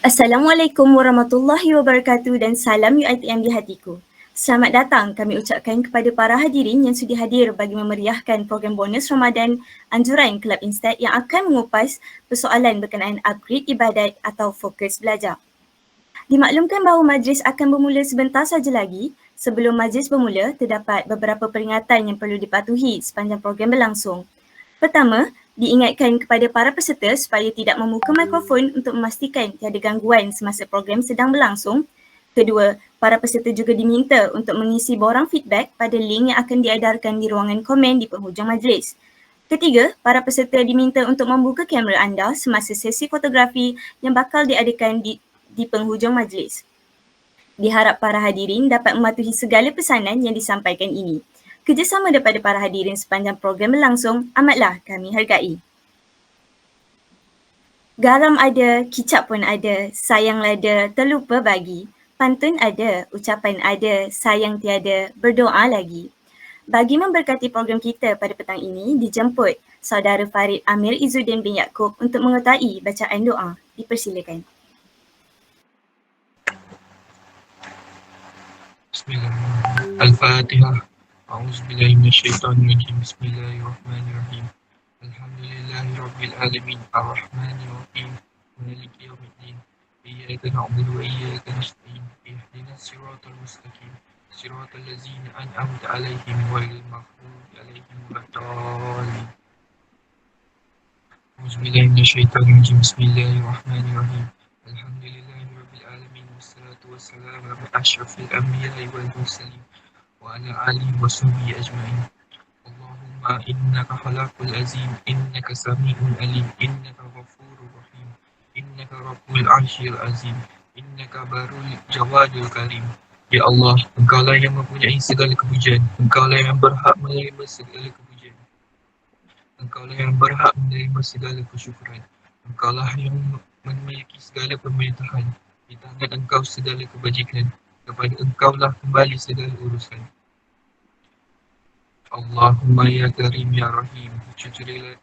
Assalamualaikum warahmatullahi wabarakatuh dan salam UiTM di hatiku. Selamat datang kami ucapkan kepada para hadirin yang sudi hadir bagi memeriahkan program bonus Ramadan anjuran Kelab Instead yang akan mengupas persoalan berkenaan upgrade ibadat atau fokus belajar. Dimaklumkan bahawa majlis akan bermula sebentar saja lagi. Sebelum majlis bermula, terdapat beberapa peringatan yang perlu dipatuhi sepanjang program berlangsung. Pertama, diingatkan kepada para peserta supaya tidak membuka mikrofon untuk memastikan tiada gangguan semasa program sedang berlangsung. Kedua, para peserta juga diminta untuk mengisi borang feedback pada link yang akan diedarkan di ruangan komen di penghujung majlis. Ketiga, para peserta diminta untuk membuka kamera anda semasa sesi fotografi yang bakal diadakan di penghujung majlis. Diharap para hadirin dapat mematuhi segala pesanan yang disampaikan ini. Kerjasama daripada para hadirin sepanjang program berlangsung amatlah kami hargai. Garam ada, kicap pun ada, sayang lada, terlupa bagi. Pantun ada, ucapan ada, sayang tiada, berdoa lagi. Bagi memberkati program kita pada petang ini, dijemput Saudara Farid Amir Izzuddin bin Yaakob untuk mengetahui bacaan doa. Dipersilakan. Bismillahirrahmanirrahim. Al-Fatihah. A'udzubillahi minasyaitonirrajim. Bismillahirrahmanirrahim. Alhamdulillahirabbil alamin. Arrahmanirrahim. Maliki yaumiddin. Iyyaka na'budu wa iyyaka nasta'in. Ihdinas siratal mustaqim. Siratal ladzina an'amta 'alaihim ghairil maghdubi 'alaihim waladdallin. A'udzubillahi minasyaitonirrajim. Bismillahirrahmanirrahim. Alhamdulillahirabbil alamin. Wassalatu wassalamu ala asyrafil anbiya'i wal mursalin wa ala alihi wa sahbihi ajma'in. Allahumma innaka khalaqul azim, innaka sami'un alim, innaka ghafurur rahim, innaka rabbul arsyil azim, innaka barul jawadul karim. Ya Allah, Engkaulah yang mempunyai segala kepujian, Engkaulah yang berhak menerima segala kepujian, Engkaulah yang berhak menerima segala kesyukuran, Engkaulah yang memiliki segala pemerintahan. Di tangan Engkau segala kebajikan, kepada Engkaulah kembali segala urusan. Allahumma ya Karim ya Rahim, cucurilah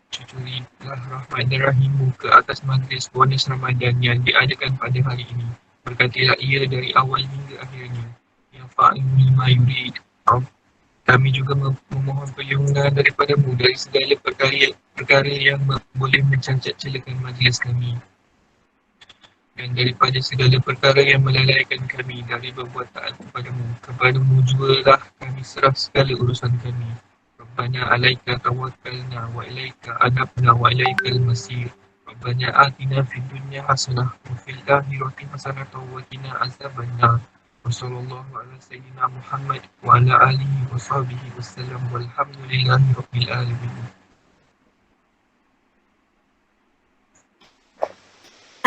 rahmat dan rahimmu ke atas majlis bonus Ramadan yang diadakan pada hari ini. Berkatilah ia dari awal hingga akhirnya. Ya fa'ilni ma yurid. Kami juga memohon perlindungan daripadamu dari segala perkara yang boleh mencacat celakan majlis kami, dan daripada segala perkara yang melalaikan kami dari berbuat taat kepadamu. Kepadamu jugalah kami serah segala urusan kami. Rabbana alaika tawakkalna wa ilaika anabna wa ilaikal masir. Rabbana atina fid dunya hasanah wa fil akhirati hasanah wa qina azabannar. Wa sallallahu ala sayyidina Muhammad wa ala alihi wa sahbihi wasallam walhamdulillahi rabbil alamin.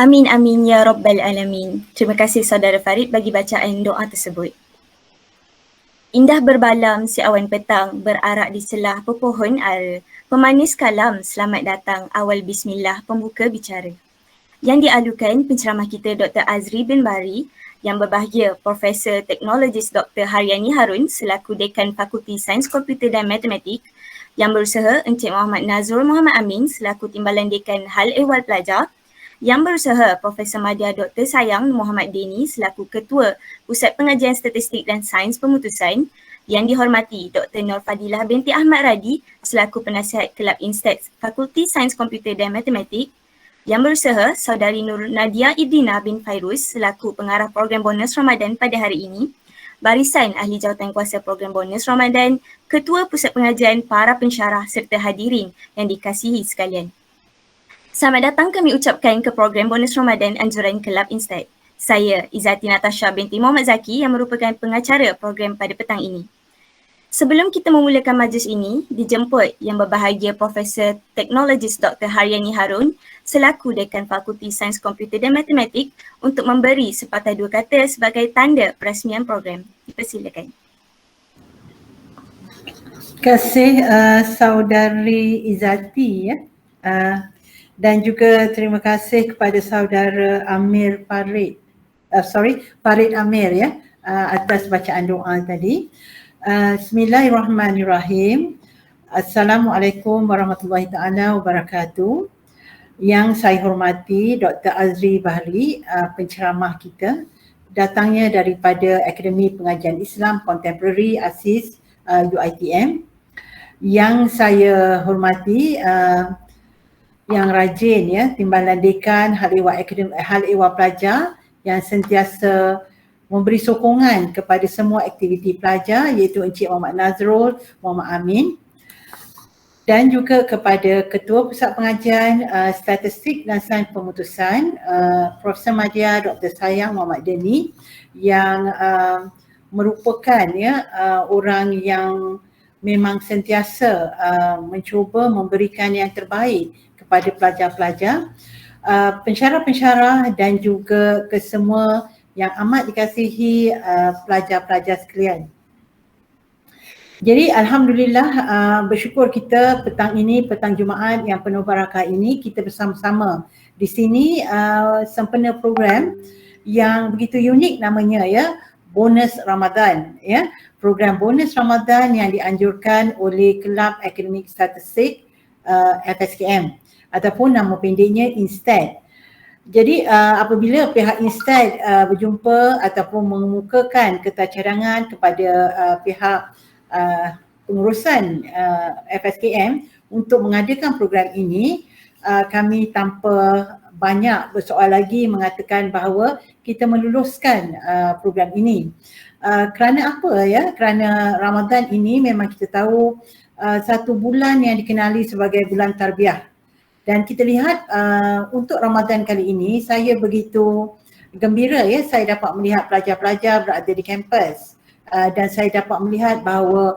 Amin amin ya rabbal alamin. Terima kasih saudara Farid bagi bacaan doa tersebut. Indah berbalam si awan petang berarak di selah pepohon ara. Pemanis kalam selamat datang awal bismillah pembuka bicara. Yang dialukan penceramah kita Dr. Azri bin Bari, yang berbahagia Profesor Teknologis Dr. Haryani Harun selaku Dekan Fakulti Sains Komputer dan Matematik, yang berusaha Encik Muhammad Nazrul Muhammad Amin selaku Timbalan Dekan Hal Ehwal Pelajar, yang berusaha Profesor Madya Dr. Sayang Muhammad Deni selaku Ketua Pusat Pengajian Statistik dan Sains Pemutusan, yang dihormati Dr. Nur Fadilah binti Ahmad Radi selaku Penasihat Kelab Instead Fakulti Sains Komputer dan Matematik, yang berusaha Saudari Nur Nadia Idrina bin Fairuz selaku Pengarah Program Bonus Ramadan pada hari ini, barisan Ahli Jawatankuasa Program Bonus Ramadan, Ketua Pusat Pengajian, para pensyarah serta hadirin yang dikasihi sekalian. Selamat datang kami ucapkan ke program bonus Ramadan anjuran Kelab Instead. Saya Izzati Natasha binti Muhammad Zaki yang merupakan pengacara program pada petang ini. Sebelum kita memulakan majlis ini, dijemput yang berbahagia Profesor Teknologis Dr. Haryani Harun selaku Dekan Fakulti Sains Komputer dan Matematik untuk memberi sepatah dua kata sebagai tanda perasmian program. Dipersilakan. Terima kasih Saudari Izzati ya. Dan juga terima kasih kepada Saudara Amir Farid, Farid Amir ya, atas bacaan doa tadi. Bismillahirrahmanirrahim. Assalamualaikum warahmatullahi taala wabarakatuh. Yang saya hormati Dr. Azri Bahri, penceramah kita, datangnya daripada Akademi Pengajian Islam Contemporary ASIS UiTM. Yang saya hormati yang rajin ya, Timbalan Dekan Hal Ehwal Pelajar yang sentiasa memberi sokongan kepada semua aktiviti pelajar, iaitu Encik Muhammad Nazrul, Muhammad Amin, dan juga kepada Ketua Pusat Pengajian Statistik dan Sains Pemutusan Profesor Madya Dr. Sayang Muhammad Deni, yang merupakan orang yang memang sentiasa mencuba memberikan yang terbaik kepada pelajar-pelajar, pensyarah-pensyarah dan juga kesemua yang amat dikasihi pelajar-pelajar sekalian. Jadi alhamdulillah, bersyukur kita petang ini, petang Jumaat yang penuh barakah ini, kita bersama-sama di sini sempena program yang begitu unik namanya ya, Bonus Ramadan ya. Program Bonus Ramadan yang dianjurkan oleh Kelab Akademik Statistik FSKM ataupun nama pendeknya INSTAD. Jadi apabila pihak INSTAD berjumpa ataupun mengemukakan kertacadangan kepada pihak pengurusan FSKM untuk mengadakan program ini, kami tanpa banyak bersoal lagi mengatakan bahawa kita meluluskan program ini. Kerana apa ya? Kerana Ramadan ini memang kita tahu satu bulan yang dikenali sebagai bulan tarbiyah. Dan kita lihat untuk Ramadan kali ini saya begitu gembira ya, saya dapat melihat pelajar-pelajar berada di kampus dan saya dapat melihat bahawa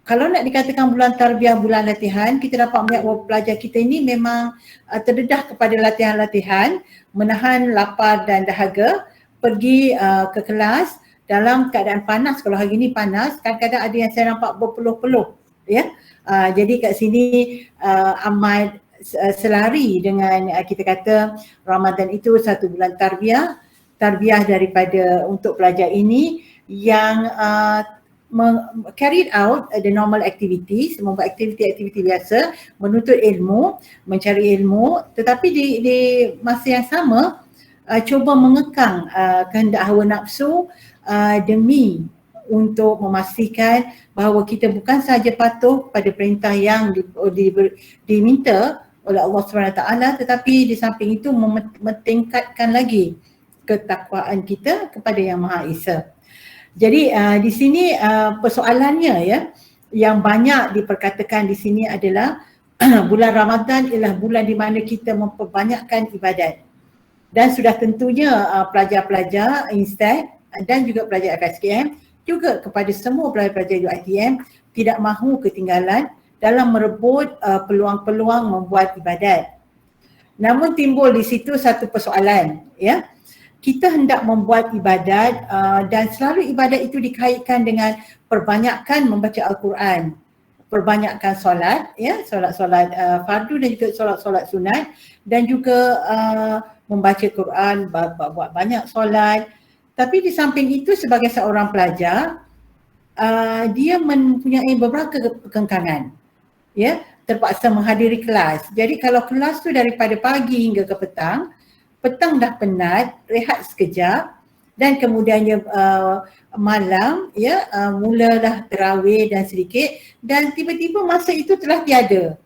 kalau nak dikatakan bulan tarbiyah, bulan latihan, kita dapat melihat bahawa pelajar kita ini memang terdedah kepada latihan-latihan, menahan lapar dan dahaga, pergi ke kelas dalam keadaan panas. Kalau hari ini panas, kadang-kadang ada yang saya nampak berpeluh-peluh ya. Jadi kat sini amat selari dengan kita kata Ramadan itu satu bulan tarbiyah daripada untuk pelajar ini yang carried out the normal activities, membuat aktiviti-aktiviti biasa, menuntut ilmu, mencari ilmu, tetapi di masa yang sama cuba mengekang kehendak hawa nafsu demi untuk memastikan bahawa kita bukan sahaja patuh pada perintah yang diminta oleh Allah SWT, tetapi di samping itu meningkatkan lagi ketakwaan kita kepada Yang Maha Esa. Jadi di sini persoalannya ya, yang banyak diperkatakan di sini adalah bulan Ramadan ialah bulan di mana kita memperbanyakkan ibadat. Dan sudah tentunya pelajar-pelajar INSTAD dan juga pelajar FSKM, juga kepada semua pelajar-pelajar UiTM tidak mahu ketinggalan dalam merebut peluang-peluang membuat ibadat. Namun timbul di situ satu persoalan ya. Kita hendak membuat ibadat dan selalu ibadat itu dikaitkan dengan perbanyakkan membaca Al-Quran, perbanyakkan solat ya, solat-solat fardu dan juga solat-solat sunat, dan juga membaca Quran, buat banyak solat. Tapi di samping itu sebagai seorang pelajar, dia mempunyai beberapa kekengkangan ya, terpaksa menghadiri kelas. Jadi kalau kelas tu daripada pagi hingga ke petang dah penat, rehat sekejap, dan kemudiannya malam ya, mulalah tarawih dan sedikit, dan tiba-tiba masa itu telah tiada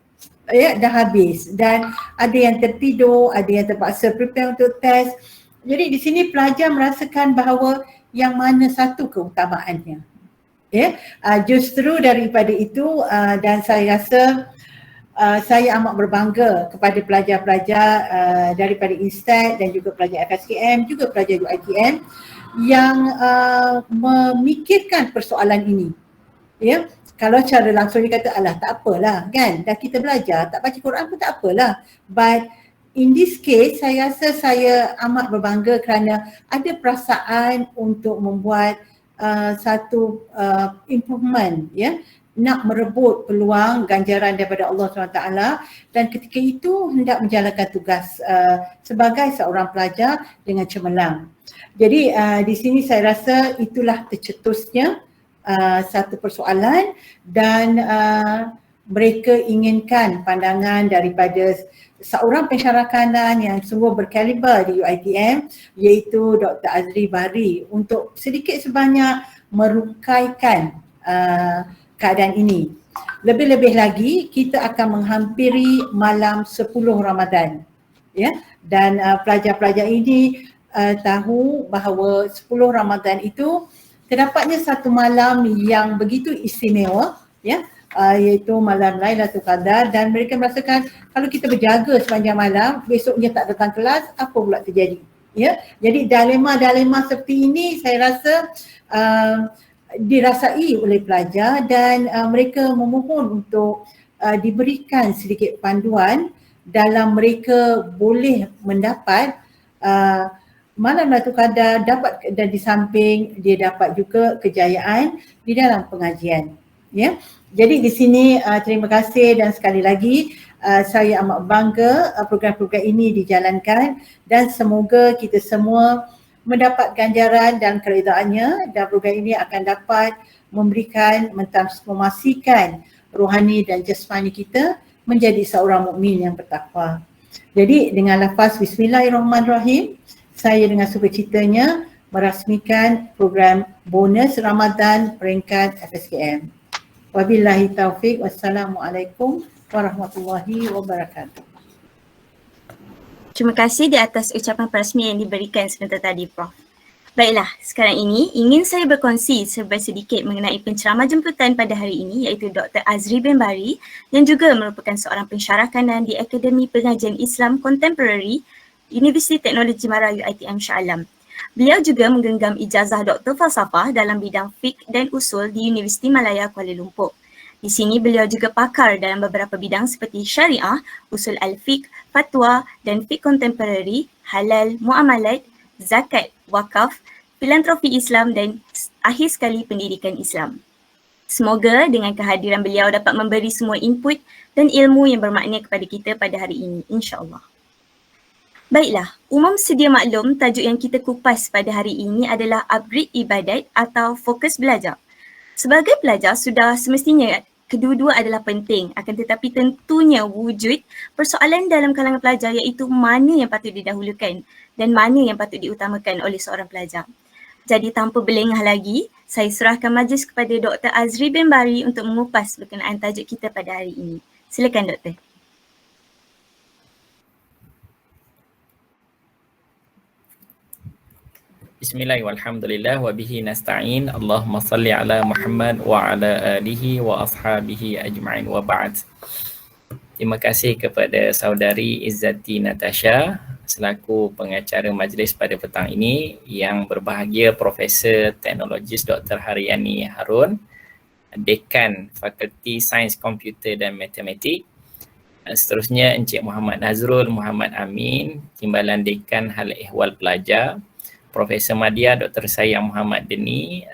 ya, dah habis, dan ada yang tertidur, ada yang terpaksa prepare untuk test. Jadi di sini pelajar merasakan bahawa yang mana satu keutamaannya ya. Justru daripada itu dan saya rasa saya amat berbangga kepada pelajar-pelajar daripada INSTAD dan juga pelajar FSKM, juga pelajar UiTM yang memikirkan persoalan ini ya. Kalau cara langsung dia kata alah tak apalah kan, dah kita belajar, tak baca Quran pun tak apalah, but in this case saya rasa saya amat berbangga kerana ada perasaan untuk membuat satu improvement ya, nak merebut peluang ganjaran daripada Allah SWT, dan ketika itu hendak menjalankan tugas sebagai seorang pelajar dengan cemerlang. Jadi di sini saya rasa itulah tercetusnya satu persoalan, dan mereka inginkan pandangan daripada seorang pensyarah kanan yang sungguh berkaliber di UiTM, iaitu Dr. Azri Bahri, untuk sedikit sebanyak merukaikan keadaan ini. Lebih-lebih lagi, kita akan menghampiri malam 10 Ramadan, ya, dan pelajar-pelajar ini tahu bahawa 10 Ramadan itu terdapatnya satu malam yang begitu istimewa, ya, iaitu malam Lailatul Qadar, dan mereka merasakan kalau kita berjaga sepanjang malam, besoknya tak datang kelas, apa pula terjadi, ya. Jadi dilema-dilema seperti ini saya rasa dirasai oleh pelajar, dan mereka memohon untuk diberikan sedikit panduan dalam mereka boleh mendapat malam Lailatul Qadar, dapat, dan di samping dia dapat juga kejayaan di dalam pengajian, ya. Jadi di sini terima kasih, dan sekali lagi saya amat bangga program-program ini dijalankan, dan semoga kita semua mendapat ganjaran dan keredaannya, dan program ini akan dapat memberikan, mentransformasikan rohani dan jasmani kita menjadi seorang mukmin yang bertakwa. Jadi dengan lafaz Bismillahirrahmanirrahim, saya dengan sukacitanya merasmikan program bonus Ramadan peringkat FSKM. Wabillahi taufiq, wassalamualaikum warahmatullahi wabarakatuh. Terima kasih di atas ucapan perasmi yang diberikan sebentar tadi, Prof. Baiklah, sekarang ini ingin saya berkongsi sedikit mengenai penceramah jemputan pada hari ini, iaitu Dr. Azri bin Bahri, yang juga merupakan seorang pensyarah kanan di Akademi Pengajian Islam Contemporary Universiti Teknologi Mara UiTM Shah Alam. Beliau juga menggenggam ijazah Dr. Falsafah dalam bidang fiqh dan usul di Universiti Malaya Kuala Lumpur. Di sini beliau juga pakar dalam beberapa bidang seperti syariah, usul al-fiqh, fatwa dan fiqh kontemporari, halal, muamalat, zakat, wakaf, filantropi Islam dan akhir sekali pendidikan Islam. Semoga dengan kehadiran beliau dapat memberi semua input dan ilmu yang bermakna kepada kita pada hari ini, insya-Allah. Baiklah, umum sedia maklum tajuk yang kita kupas pada hari ini adalah upgrade ibadat atau fokus belajar. Sebagai pelajar sudah semestinya kedua-dua adalah penting, akan tetapi tentunya wujud persoalan dalam kalangan pelajar iaitu mana yang patut didahulukan dan mana yang patut diutamakan oleh seorang pelajar. Jadi tanpa berlengah lagi, saya serahkan majlis kepada Dr. Azri bin Bahri untuk mengupas berkenaan tajuk kita pada hari ini. Silakan Doktor. Bismillah walhamdulillah wa bihi nasta'in. Allahumma salli ala Muhammad wa ala alihi wa ashabihi ajma'in wa ba'd. Terima kasih kepada saudari Izzati Natasha selaku pengacara majlis pada petang ini, yang berbahagia Profesor Teknologis Dr. Haryani Harun, Dekan Fakulti Sains Komputer dan Matematik. Seterusnya Encik Muhammad Nazrul Muhammad Amin, Timbalan Dekan Hal Ehwal Pelajar. Profesor Madya Dr. Sayang Muhammad Deni,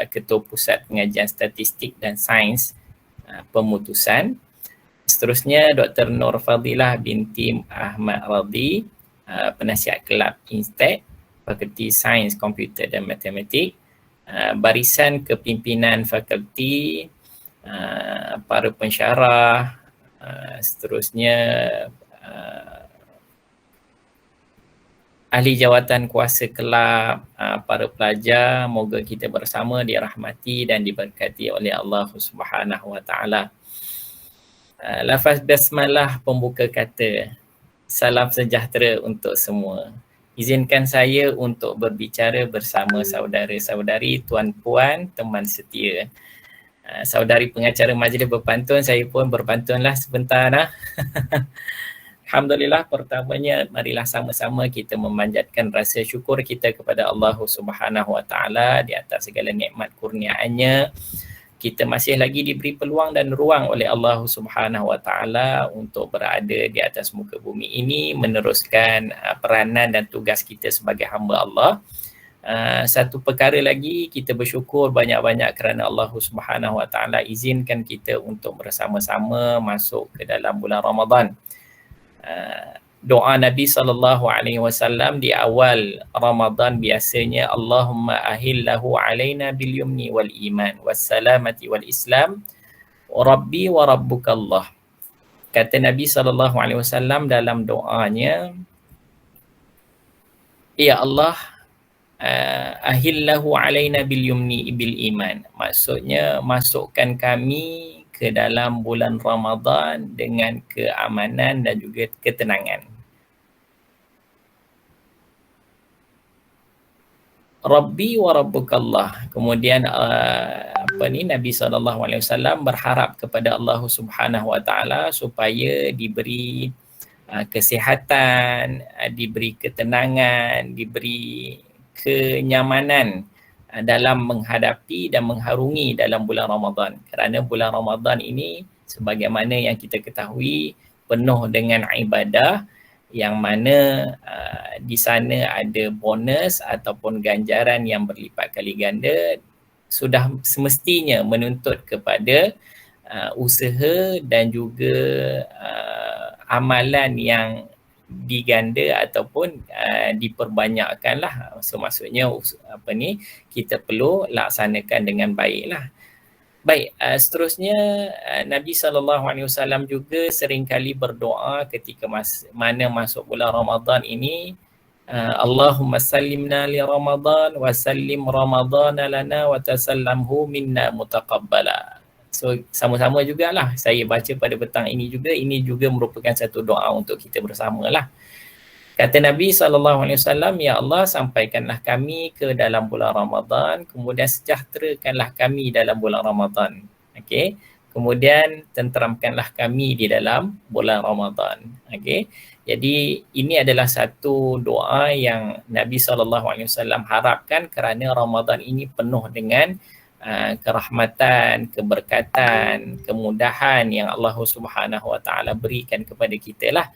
Ketua Pusat Pengajian Statistik dan Sains Pemutusan. Seterusnya Dr. Nur Fadilah binti Ahmad Radhi, Penasihat Kelab Instek, Fakulti Sains Komputer dan Matematik. Barisan kepimpinan fakulti, para pensyarah, seterusnya ahli jawatan kuasa kelab, para pelajar, moga kita bersama dirahmati dan diberkati oleh Allah Subhanahu wa taala. Lafaz basmalah pembuka kata. Salam sejahtera untuk semua. Izinkan saya untuk berbicara bersama saudara-saudari, tuan-puan, teman setia. Saudari pengacara majlis berpantun, saya pun berpantunlah sebentar. Alhamdulillah, pertamanya marilah sama-sama kita memanjatkan rasa syukur kita kepada Allah Subhanahu wa taala di atas segala nikmat kurniaannya. Kita masih lagi diberi peluang dan ruang oleh Allah Subhanahu wa taala untuk berada di atas muka bumi ini, meneruskan peranan dan tugas kita sebagai hamba Allah. Satu perkara lagi, kita bersyukur banyak-banyak kerana Allah Subhanahu wa taala izinkan kita untuk bersama-sama masuk ke dalam bulan Ramadan. Doa Nabi SAW di awal Ramadan biasanya Allahumma ahillahu alaina bil yumni wal iman was salamati wal islam Rabbi wa rabbukallah. Kata Nabi SAW dalam doanya, ya Allah, ahillahu alaina bil yumni bil iman. Maksudnya masukkan kami ke dalam bulan Ramadan dengan keamanan dan juga ketenangan. Rabbi wa rabbukallah. Kemudian Nabi SAW berharap kepada Allah Subhanahu Wa Taala supaya diberi kesihatan, diberi ketenangan, diberi kenyamanan dalam menghadapi dan mengharungi dalam bulan Ramadan. Kerana bulan Ramadan ini sebagaimana yang kita ketahui penuh dengan ibadah, yang mana di sana ada bonus ataupun ganjaran yang berlipat kali ganda, sudah semestinya menuntut kepada usaha dan juga amalan yang diganda ataupun diperbanyakkanlah. So maksudnya kita perlu laksanakan dengan baiklah. Baik, seterusnya Nabi SAW juga seringkali berdoa ketika mana masuk bulan Ramadan ini, Allahumma sallimna li Ramadan wa sallim Ramadana lana wa tasallamhu minna mutaqabbala. So sama-sama jugalah saya baca pada petang ini juga merupakan satu doa untuk kita bersamalah. Kata Nabi SAW, ya Allah, sampaikanlah kami ke dalam bulan Ramadan, kemudian sejahterakanlah kami dalam bulan Ramadan. Okey. Kemudian tenteramkanlah kami di dalam bulan Ramadan. Okey. Jadi ini adalah satu doa yang Nabi SAW harapkan kerana Ramadan ini penuh dengan kerahmatan, keberkatan, kemudahan yang Allah Subhanahu Wa Taala berikan kepada kita lah.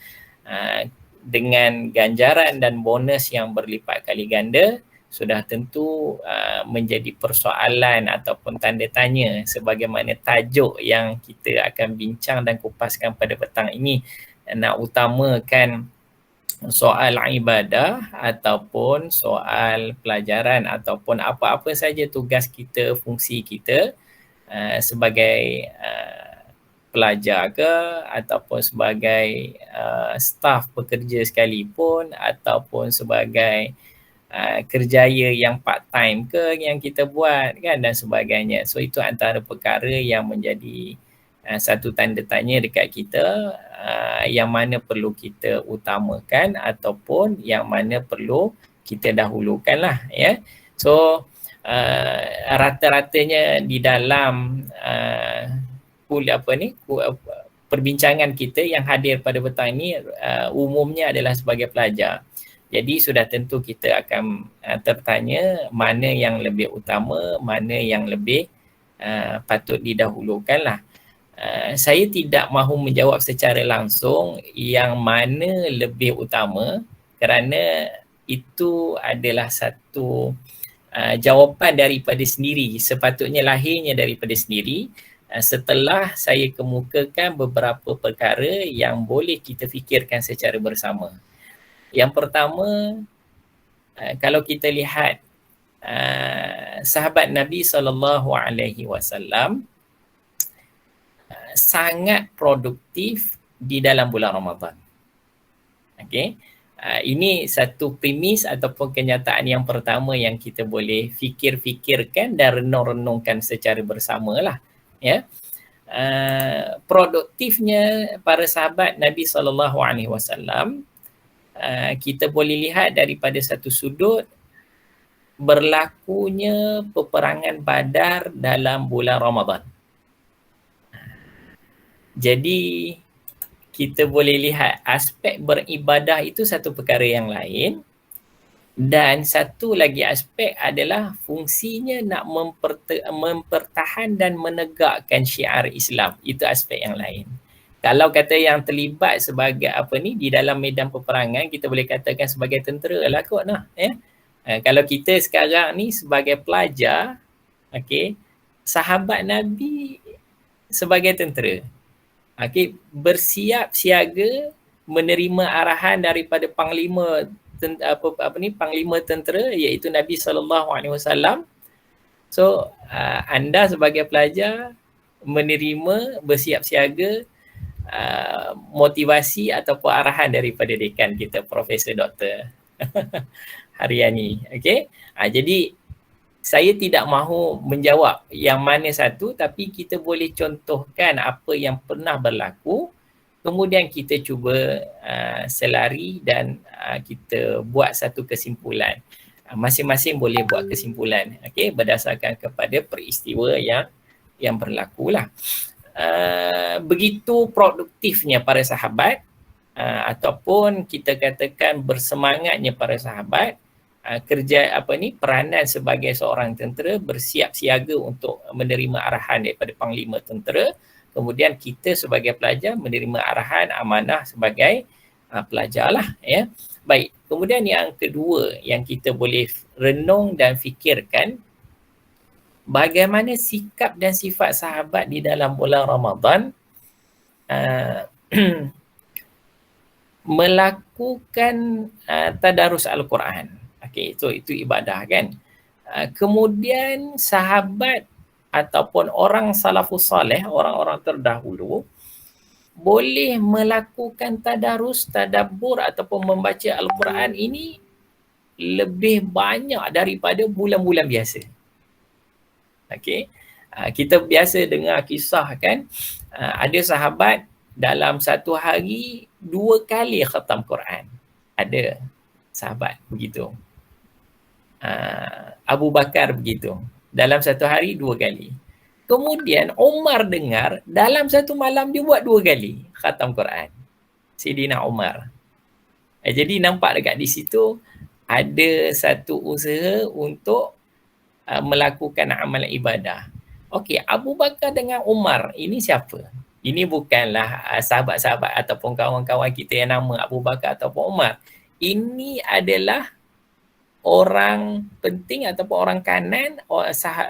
Dengan ganjaran dan bonus yang berlipat kali ganda, sudah tentu menjadi persoalan ataupun tanda tanya sebagaimana tajuk yang kita akan bincang dan kupaskan pada petang ini. Nak utamakan soal ibadah ataupun soal pelajaran ataupun apa-apa saja tugas kita, fungsi kita sebagai pelajar ke ataupun sebagai staf pekerja sekalipun ataupun sebagai kerjaya yang part time ke yang kita buat kan dan sebagainya. So itu antara perkara yang menjadi satu tanda tanya dekat kita, yang mana perlu kita utamakan ataupun yang mana perlu kita dahulukan lah ya. So rata-ratanya di dalam perbincangan kita yang hadir pada petang ini umumnya adalah sebagai pelajar. Jadi sudah tentu kita akan tertanya mana yang lebih utama, mana yang lebih patut didahulukan lah. Saya tidak mahu menjawab secara langsung yang mana lebih utama kerana itu adalah satu jawapan daripada sendiri, sepatutnya lahirnya daripada sendiri. Setelah saya kemukakan beberapa perkara yang boleh kita fikirkan secara bersama. Yang pertama, kalau kita lihat sahabat Nabi SAW sangat produktif di dalam bulan Ramadan. Okay? Ini satu premis ataupun kenyataan yang pertama yang kita boleh fikir-fikirkan dan renung-renungkan secara bersama lah. Ya, produktifnya para sahabat Nabi SAW, kita boleh lihat daripada satu sudut berlakunya peperangan Badar dalam bulan Ramadan. Jadi kita boleh lihat aspek beribadah itu satu perkara yang lain. Dan satu lagi aspek adalah fungsinya nak mempertahan dan menegakkan syiar Islam. Itu aspek yang lain. Kalau kata yang terlibat sebagai di dalam medan peperangan, kita boleh katakan sebagai tentera lah kot nah. Kalau kita sekarang ni sebagai pelajar, sahabat Nabi sebagai tentera. Bersiap siaga menerima arahan daripada panglima panglima tentera iaitu Nabi SAW. So anda sebagai pelajar menerima bersiap siaga motivasi ataupun arahan daripada dekan kita Profesor Dr. Haryani. Okey. Jadi saya tidak mahu menjawab yang mana satu, tapi kita boleh contohkan apa yang pernah berlaku, kemudian kita cuba selari dan kita buat satu kesimpulan. Masing-masing boleh buat kesimpulan, okey, berdasarkan kepada peristiwa yang berlaku lah. Begitu produktifnya para sahabat, ataupun kita katakan bersemangatnya para sahabat, peranan sebagai seorang tentera bersiap siaga untuk menerima arahan daripada panglima tentera, kemudian kita sebagai pelajar menerima arahan amanah sebagai pelajar lah, ya. Baik, kemudian yang kedua yang kita boleh renung dan fikirkan, bagaimana sikap dan sifat sahabat di dalam bulan Ramadan melakukan tadarus Al-Quran. Okey, itu ibadah kan. Kemudian sahabat ataupun orang salafus saleh, orang-orang terdahulu boleh melakukan tadarus, tadabbur ataupun membaca Al-Quran ini lebih banyak daripada bulan-bulan biasa. Okey. Kita biasa dengar kisah kan, ada sahabat dalam satu hari 2 kali khatam Quran. Ada sahabat begitu. Abu Bakar begitu. Dalam satu hari 2 kali. Kemudian Umar dengar dalam satu malam dia buat 2 kali khatam Quran. Sayyidina Umar. Jadi nampak dekat di situ ada satu usaha untuk melakukan amalan ibadah. Okey, Abu Bakar dengan Umar ini siapa? Ini bukanlah sahabat-sahabat ataupun kawan-kawan kita yang nama Abu Bakar ataupun Umar. Ini adalah orang penting ataupun orang kanan,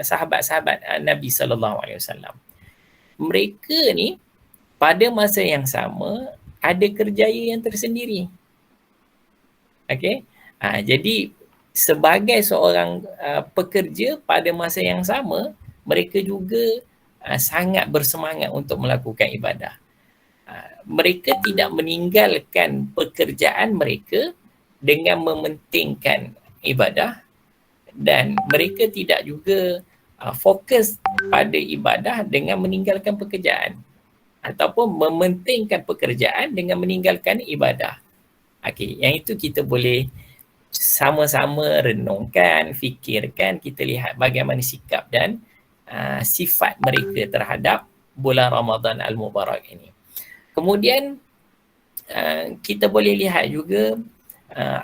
sahabat-sahabat Nabi SAW. Mereka ni pada masa yang sama ada kerjaya yang tersendiri. Okey. Jadi sebagai seorang pekerja pada masa yang sama, mereka juga sangat bersemangat untuk melakukan ibadah. Mereka tidak meninggalkan pekerjaan mereka dengan mementingkan ibadah, dan mereka tidak juga fokus pada ibadah dengan meninggalkan pekerjaan ataupun mementingkan pekerjaan dengan meninggalkan ibadah. Okey, yang itu kita boleh sama-sama renungkan, fikirkan, kita lihat bagaimana sikap dan sifat mereka terhadap bulan Ramadan Al-Mubarak ini. Kemudian kita boleh lihat juga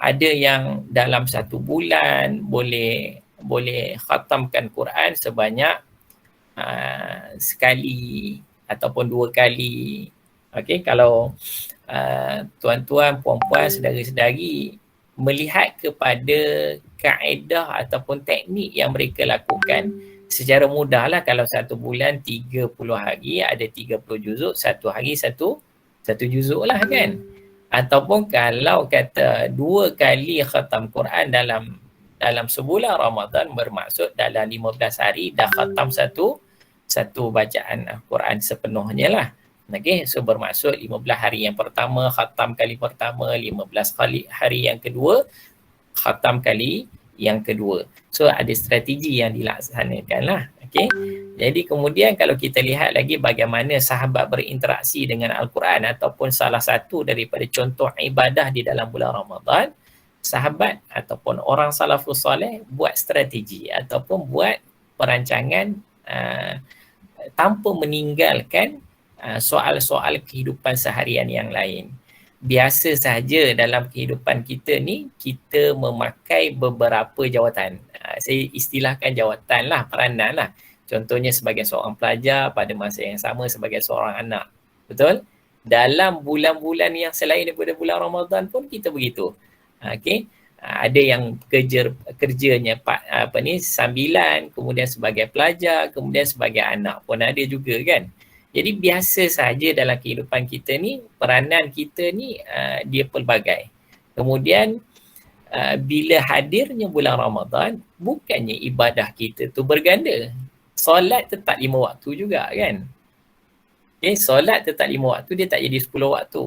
ada yang dalam satu bulan boleh khatamkan Quran sebanyak sekali ataupun 2 kali. Okey, kalau tuan-tuan, puan-puan, saudara-saudari melihat kepada kaedah ataupun teknik yang mereka lakukan, secara mudahlah kalau satu bulan 30 hari ada 30 juzuk, satu hari satu juzuk lah kan. Ataupun kalau kata 2 kali khatam Quran dalam sebulan Ramadan, bermaksud dalam 15 hari dah khatam satu bacaan Quran sepenuhnya lah. Okey, so bermaksud 15 hari yang pertama khatam kali pertama, 15 kali hari yang kedua khatam kali yang kedua. So ada strategi yang dilaksanakan lah. Okey. Jadi kemudian kalau kita lihat lagi bagaimana sahabat berinteraksi dengan Al-Quran ataupun salah satu daripada contoh ibadah di dalam bulan Ramadan, sahabat ataupun orang salafus soleh buat strategi ataupun buat perancangan tanpa meninggalkan soal-soal kehidupan seharian yang lain. Biasa saja dalam kehidupan kita ni, kita memakai beberapa jawatan. Saya istilahkan jawatan lah, peranan lah. Contohnya sebagai seorang pelajar, pada masa yang sama sebagai seorang anak. Betul? Dalam bulan-bulan yang selain daripada bulan Ramadan pun kita begitu. Okey. Ada yang kerjanya sambilan, kemudian sebagai pelajar, kemudian sebagai anak pun ada juga kan. Jadi biasa saja dalam kehidupan kita ni, peranan kita ni dia pelbagai. Kemudian bila hadirnya bulan Ramadan, bukannya ibadah kita tu berganda. Solat tetap 5 waktu juga kan. Okey, solat tetap 5 waktu, dia tak jadi 10 waktu.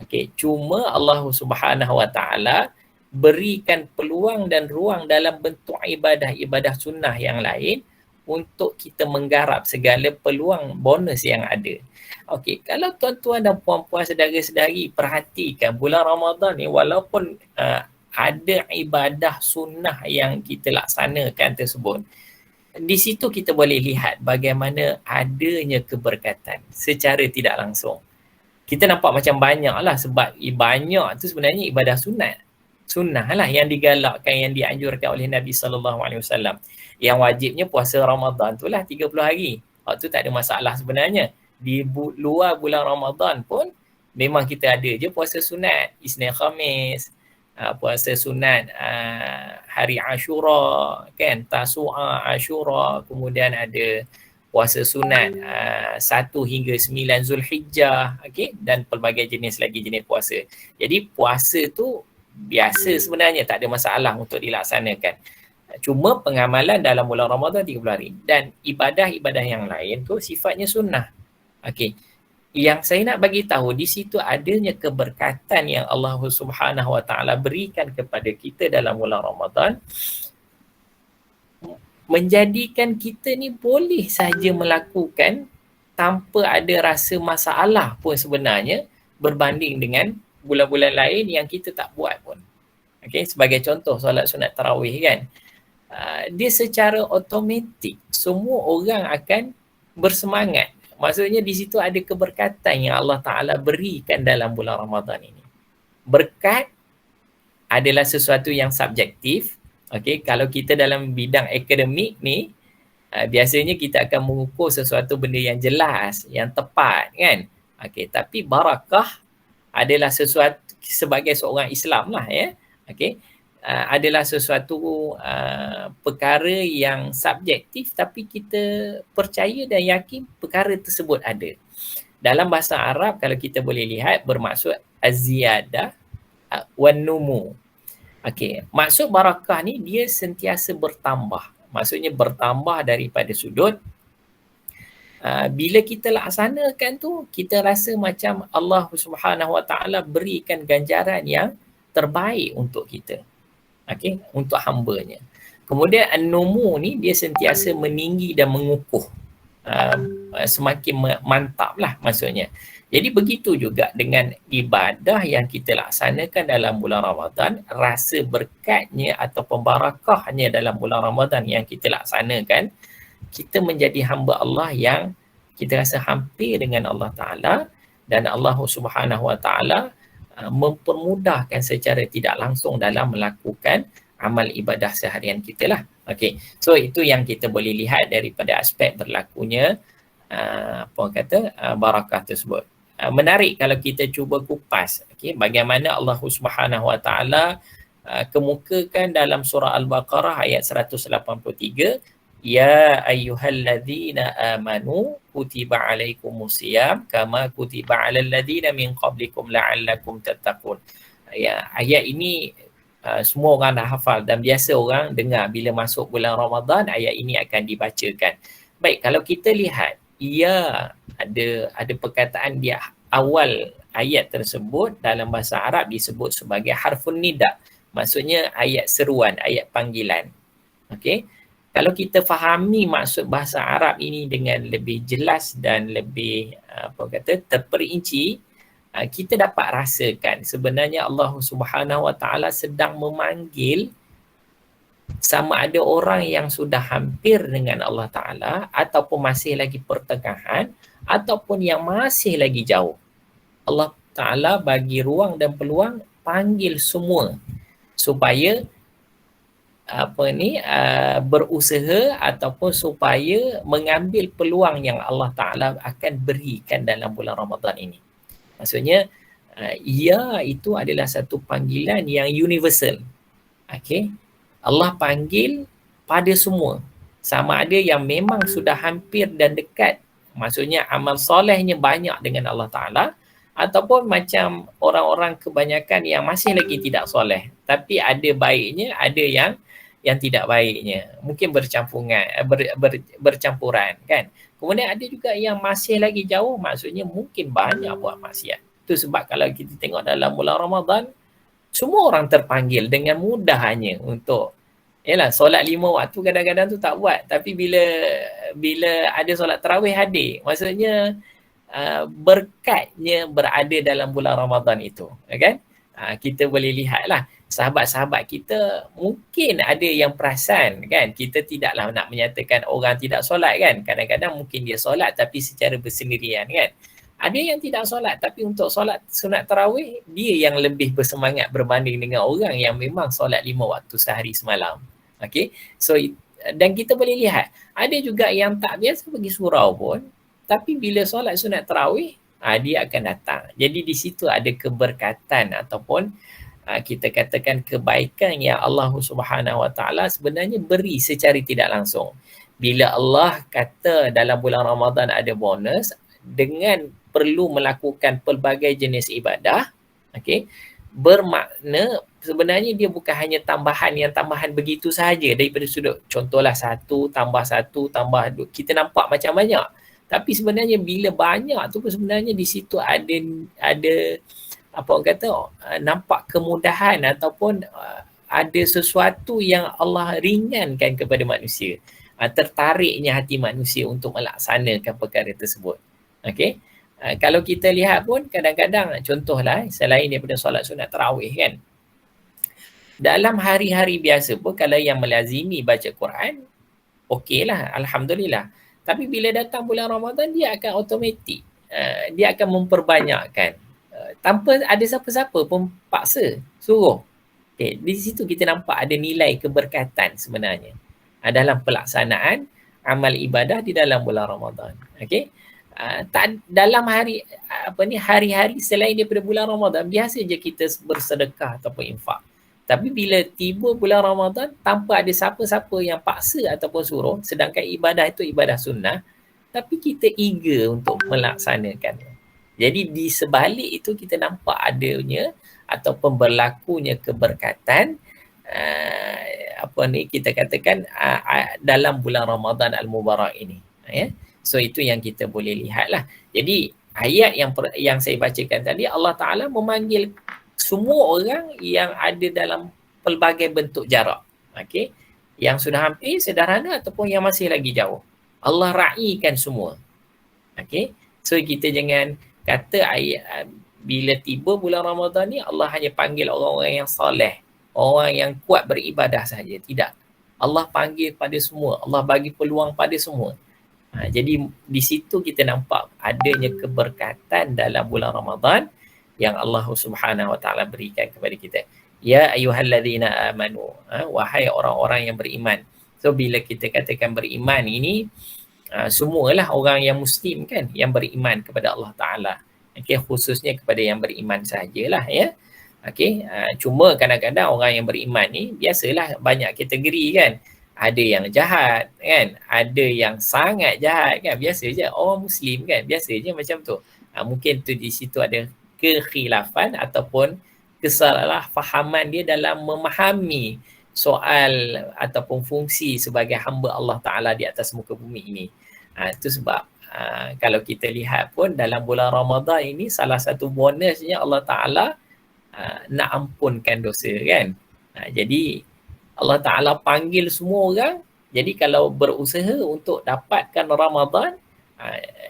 Okey, cuma Allah Subhanahu Wa Taala berikan peluang dan ruang dalam bentuk ibadah sunnah yang lain untuk kita menggarap segala peluang bonus yang ada. Okey, kalau tuan-tuan dan puan-puan saudara-saudari perhatikan bulan Ramadan ni, walaupun ada ibadah sunnah yang kita laksanakan tersebut, di situ kita boleh lihat bagaimana adanya keberkatan secara tidak langsung. Kita nampak macam banyak lah, sebab banyak tu sebenarnya ibadah sunnah lah yang digalakkan, yang dianjurkan oleh Nabi SAW. Yang wajibnya puasa Ramadan tu lah 30 hari. Waktu tak ada masalah sebenarnya. Di luar bulan Ramadan pun memang kita ada je puasa sunat Isnin Khamis, puasa sunat hari Ashura, kan, Tasu'a, Ashura, kemudian ada puasa sunat 1 hingga 9 Zulhijjah, okey, dan pelbagai jenis lagi jenis puasa. Jadi puasa tu biasa sebenarnya, tak ada masalah untuk dilaksanakan. Cuma pengamalan dalam bulan Ramadan 30 hari, dan ibadah-ibadah yang lain tu sifatnya sunnah. Okey. Yang saya nak bagi tahu di situ adanya keberkatan yang Allah Subhanahu Wa Taala berikan kepada kita dalam bulan Ramadan, menjadikan kita ni boleh saja melakukan tanpa ada rasa masalah pun sebenarnya, berbanding dengan bulan-bulan lain yang kita tak buat pun. Okey, sebagai contoh solat sunat tarawih kan, dia secara automatik semua orang akan bersemangat. Maksudnya di situ ada keberkatan yang Allah Ta'ala berikan dalam bulan Ramadan ini. Berkat adalah sesuatu yang subjektif. Okey, kalau kita dalam bidang akademik ni, biasanya kita akan mengukur sesuatu benda yang jelas, yang tepat kan. Okey, tapi barakah adalah sesuatu sebagai seorang Islam lah ya. Okey, adalah sesuatu perkara yang subjektif, tapi kita percaya dan yakin perkara tersebut ada. Dalam bahasa Arab kalau kita boleh lihat bermaksud az-ziyadah wan numu. Okey, maksud barakah ni dia sentiasa bertambah. Maksudnya bertambah daripada sudut bila kita laksanakan tu, kita rasa macam Allah Subhanahu Wa Taala berikan ganjaran yang terbaik untuk kita. Okey, untuk hamba-Nya. Kemudian an-numu ni dia sentiasa meninggi dan mengukuh. Semakin mantap lah maksudnya. Jadi begitu juga dengan ibadah yang kita laksanakan dalam bulan Ramadan, rasa berkatnya atau pembarakahnya dalam bulan Ramadan yang kita laksanakan, kita menjadi hamba Allah yang kita rasa hampir dengan Allah Ta'ala, dan Allah Subhanahu Wa Ta'ala mempermudahkan secara tidak langsung dalam melakukan amal ibadah seharian kita lah. Okey, so itu yang kita boleh lihat daripada aspek berlakunya barakah tersebut. Menarik kalau kita cuba kupas, okey, bagaimana Allah Subhanahu Wa Taala kemukakan dalam surah Al-Baqarah ayat 183, ya ayyuhalladzina amanu kutiba alaikumusiyam kama kutiba alal ladzina min qablikum la'allakum tattaqun. Ya, ayat ini semua orang dah hafal dan biasa orang dengar bila masuk bulan Ramadan, ayat ini akan dibacakan. Baik, kalau kita lihat, ya ada perkataan di awal ayat tersebut dalam bahasa Arab disebut sebagai harfun nida. Maksudnya ayat seruan, ayat panggilan. Okey. Kalau kita fahami maksud bahasa Arab ini dengan lebih jelas dan lebih terperinci, kita dapat rasakan sebenarnya Allah Subhanahu Wa Taala sedang memanggil sama ada orang yang sudah hampir dengan Allah Ta'ala, ataupun masih lagi pertengahan, ataupun yang masih lagi jauh. Allah Ta'ala bagi ruang dan peluang, panggil semua supaya berusaha ataupun supaya mengambil peluang yang Allah Ta'ala akan berikan dalam bulan Ramadan ini. Maksudnya, ya itu adalah satu panggilan yang universal. Okay? Allah panggil pada semua. Sama ada yang memang sudah hampir dan dekat, maksudnya amal solehnya banyak dengan Allah Ta'ala, ataupun macam orang-orang kebanyakan yang masih lagi tidak soleh, tapi ada baiknya, ada yang yang tidak baiknya. Mungkin bercampuran kan. Kemudian ada juga yang masih lagi jauh, maksudnya mungkin banyak buat maksiat. Itu sebab kalau kita tengok dalam bulan Ramadan, semua orang terpanggil dengan mudahnya untuk solat 5 waktu kadang-kadang tu tak buat, tapi bila ada solat tarawih hadir, maksudnya berkatnya berada dalam bulan Ramadan itu, kan? Kita boleh lihatlah sahabat-sahabat kita mungkin ada yang perasan kan, kita tidaklah nak menyatakan orang tidak solat kan, kadang-kadang mungkin dia solat tapi secara bersendirian kan. Ada yang tidak solat tapi untuk solat sunat tarawih dia yang lebih bersemangat berbanding dengan orang yang memang solat 5 waktu sehari semalam. Okey. So dan kita boleh lihat ada juga yang tak biasa pergi surau pun, tapi bila solat sunat tarawih dia akan datang. Jadi di situ ada keberkatan ataupun kita katakan kebaikan yang Allah Subhanahu Wa Taala sebenarnya beri secara tidak langsung. Bila Allah kata dalam bulan Ramadan ada bonus dengan perlu melakukan pelbagai jenis ibadah, okey, bermakna sebenarnya dia bukan hanya tambahan begitu sahaja daripada sudut contohlah 1 tambah 1 tambah 2, kita nampak macam banyak, tapi sebenarnya bila banyak tu pun sebenarnya di situ ada apa orang kata nampak kemudahan ataupun ada sesuatu yang Allah ringankan kepada manusia, tertariknya hati manusia untuk melaksanakan perkara tersebut. Okey. Kalau kita lihat pun kadang-kadang contohlah selain daripada solat sunat tarawih kan, dalam hari-hari biasa pun kalau yang melazimi baca Quran okeylah, alhamdulillah, tapi bila datang bulan Ramadan dia akan automatik dia akan memperbanyakkan tanpa ada siapa-siapa pun paksa suruh. Okay, di situ kita nampak ada nilai keberkatan sebenarnya dalam pelaksanaan amal ibadah di dalam bulan Ramadan. Okey. Dalam hari-hari selain daripada bulan Ramadan biasa je kita bersedekah ataupun infak. Tapi bila tiba bulan Ramadan tanpa ada siapa-siapa yang paksa ataupun suruh, sedangkan ibadah itu ibadah sunnah, tapi kita eager untuk melaksanakannya. Jadi di sebalik itu kita nampak adanya ataupun berlakunya keberkatan kita katakan dalam bulan Ramadan Al-Mubarak ini. So itu yang kita boleh lihatlah. Jadi ayat yang saya bacakan tadi, Allah Ta'ala memanggil semua orang yang ada dalam pelbagai bentuk jarak. Okey, yang sudah hampir sederhana ataupun yang masih lagi jauh. Allah raikan semua. Okey, so kita jangan kata ayat bila tiba bulan Ramadan ni Allah hanya panggil orang-orang yang soleh, orang yang kuat beribadah saja. Tidak. Allah panggil pada semua. Allah bagi peluang pada semua. Jadi di situ kita nampak adanya keberkatan dalam bulan Ramadan yang Allah Subhanahu Wa Taala berikan kepada kita. Ya ayyuhallazina amanu, wahai orang-orang yang beriman. So bila kita katakan beriman ini semualah orang yang muslim kan, yang beriman kepada Allah Taala. Okey, khususnya kepada yang beriman sajalah ya. Okey, cuma kadang-kadang orang yang beriman ni biasalah banyak kategori kan. Ada yang jahat kan, ada yang sangat jahat kan, biasa je orang muslim kan, biasa je macam tu. Mungkin tu di situ ada kekhilafan ataupun kesalahfahaman dia dalam memahami soal ataupun fungsi sebagai hamba Allah Ta'ala di atas muka bumi ini. Itu sebab kalau kita lihat pun dalam bulan Ramadan ini salah satu bonusnya Allah Ta'ala nak ampunkan dosa kan. Jadi Allah Ta'ala panggil semua orang. Jadi kalau berusaha untuk dapatkan Ramadan,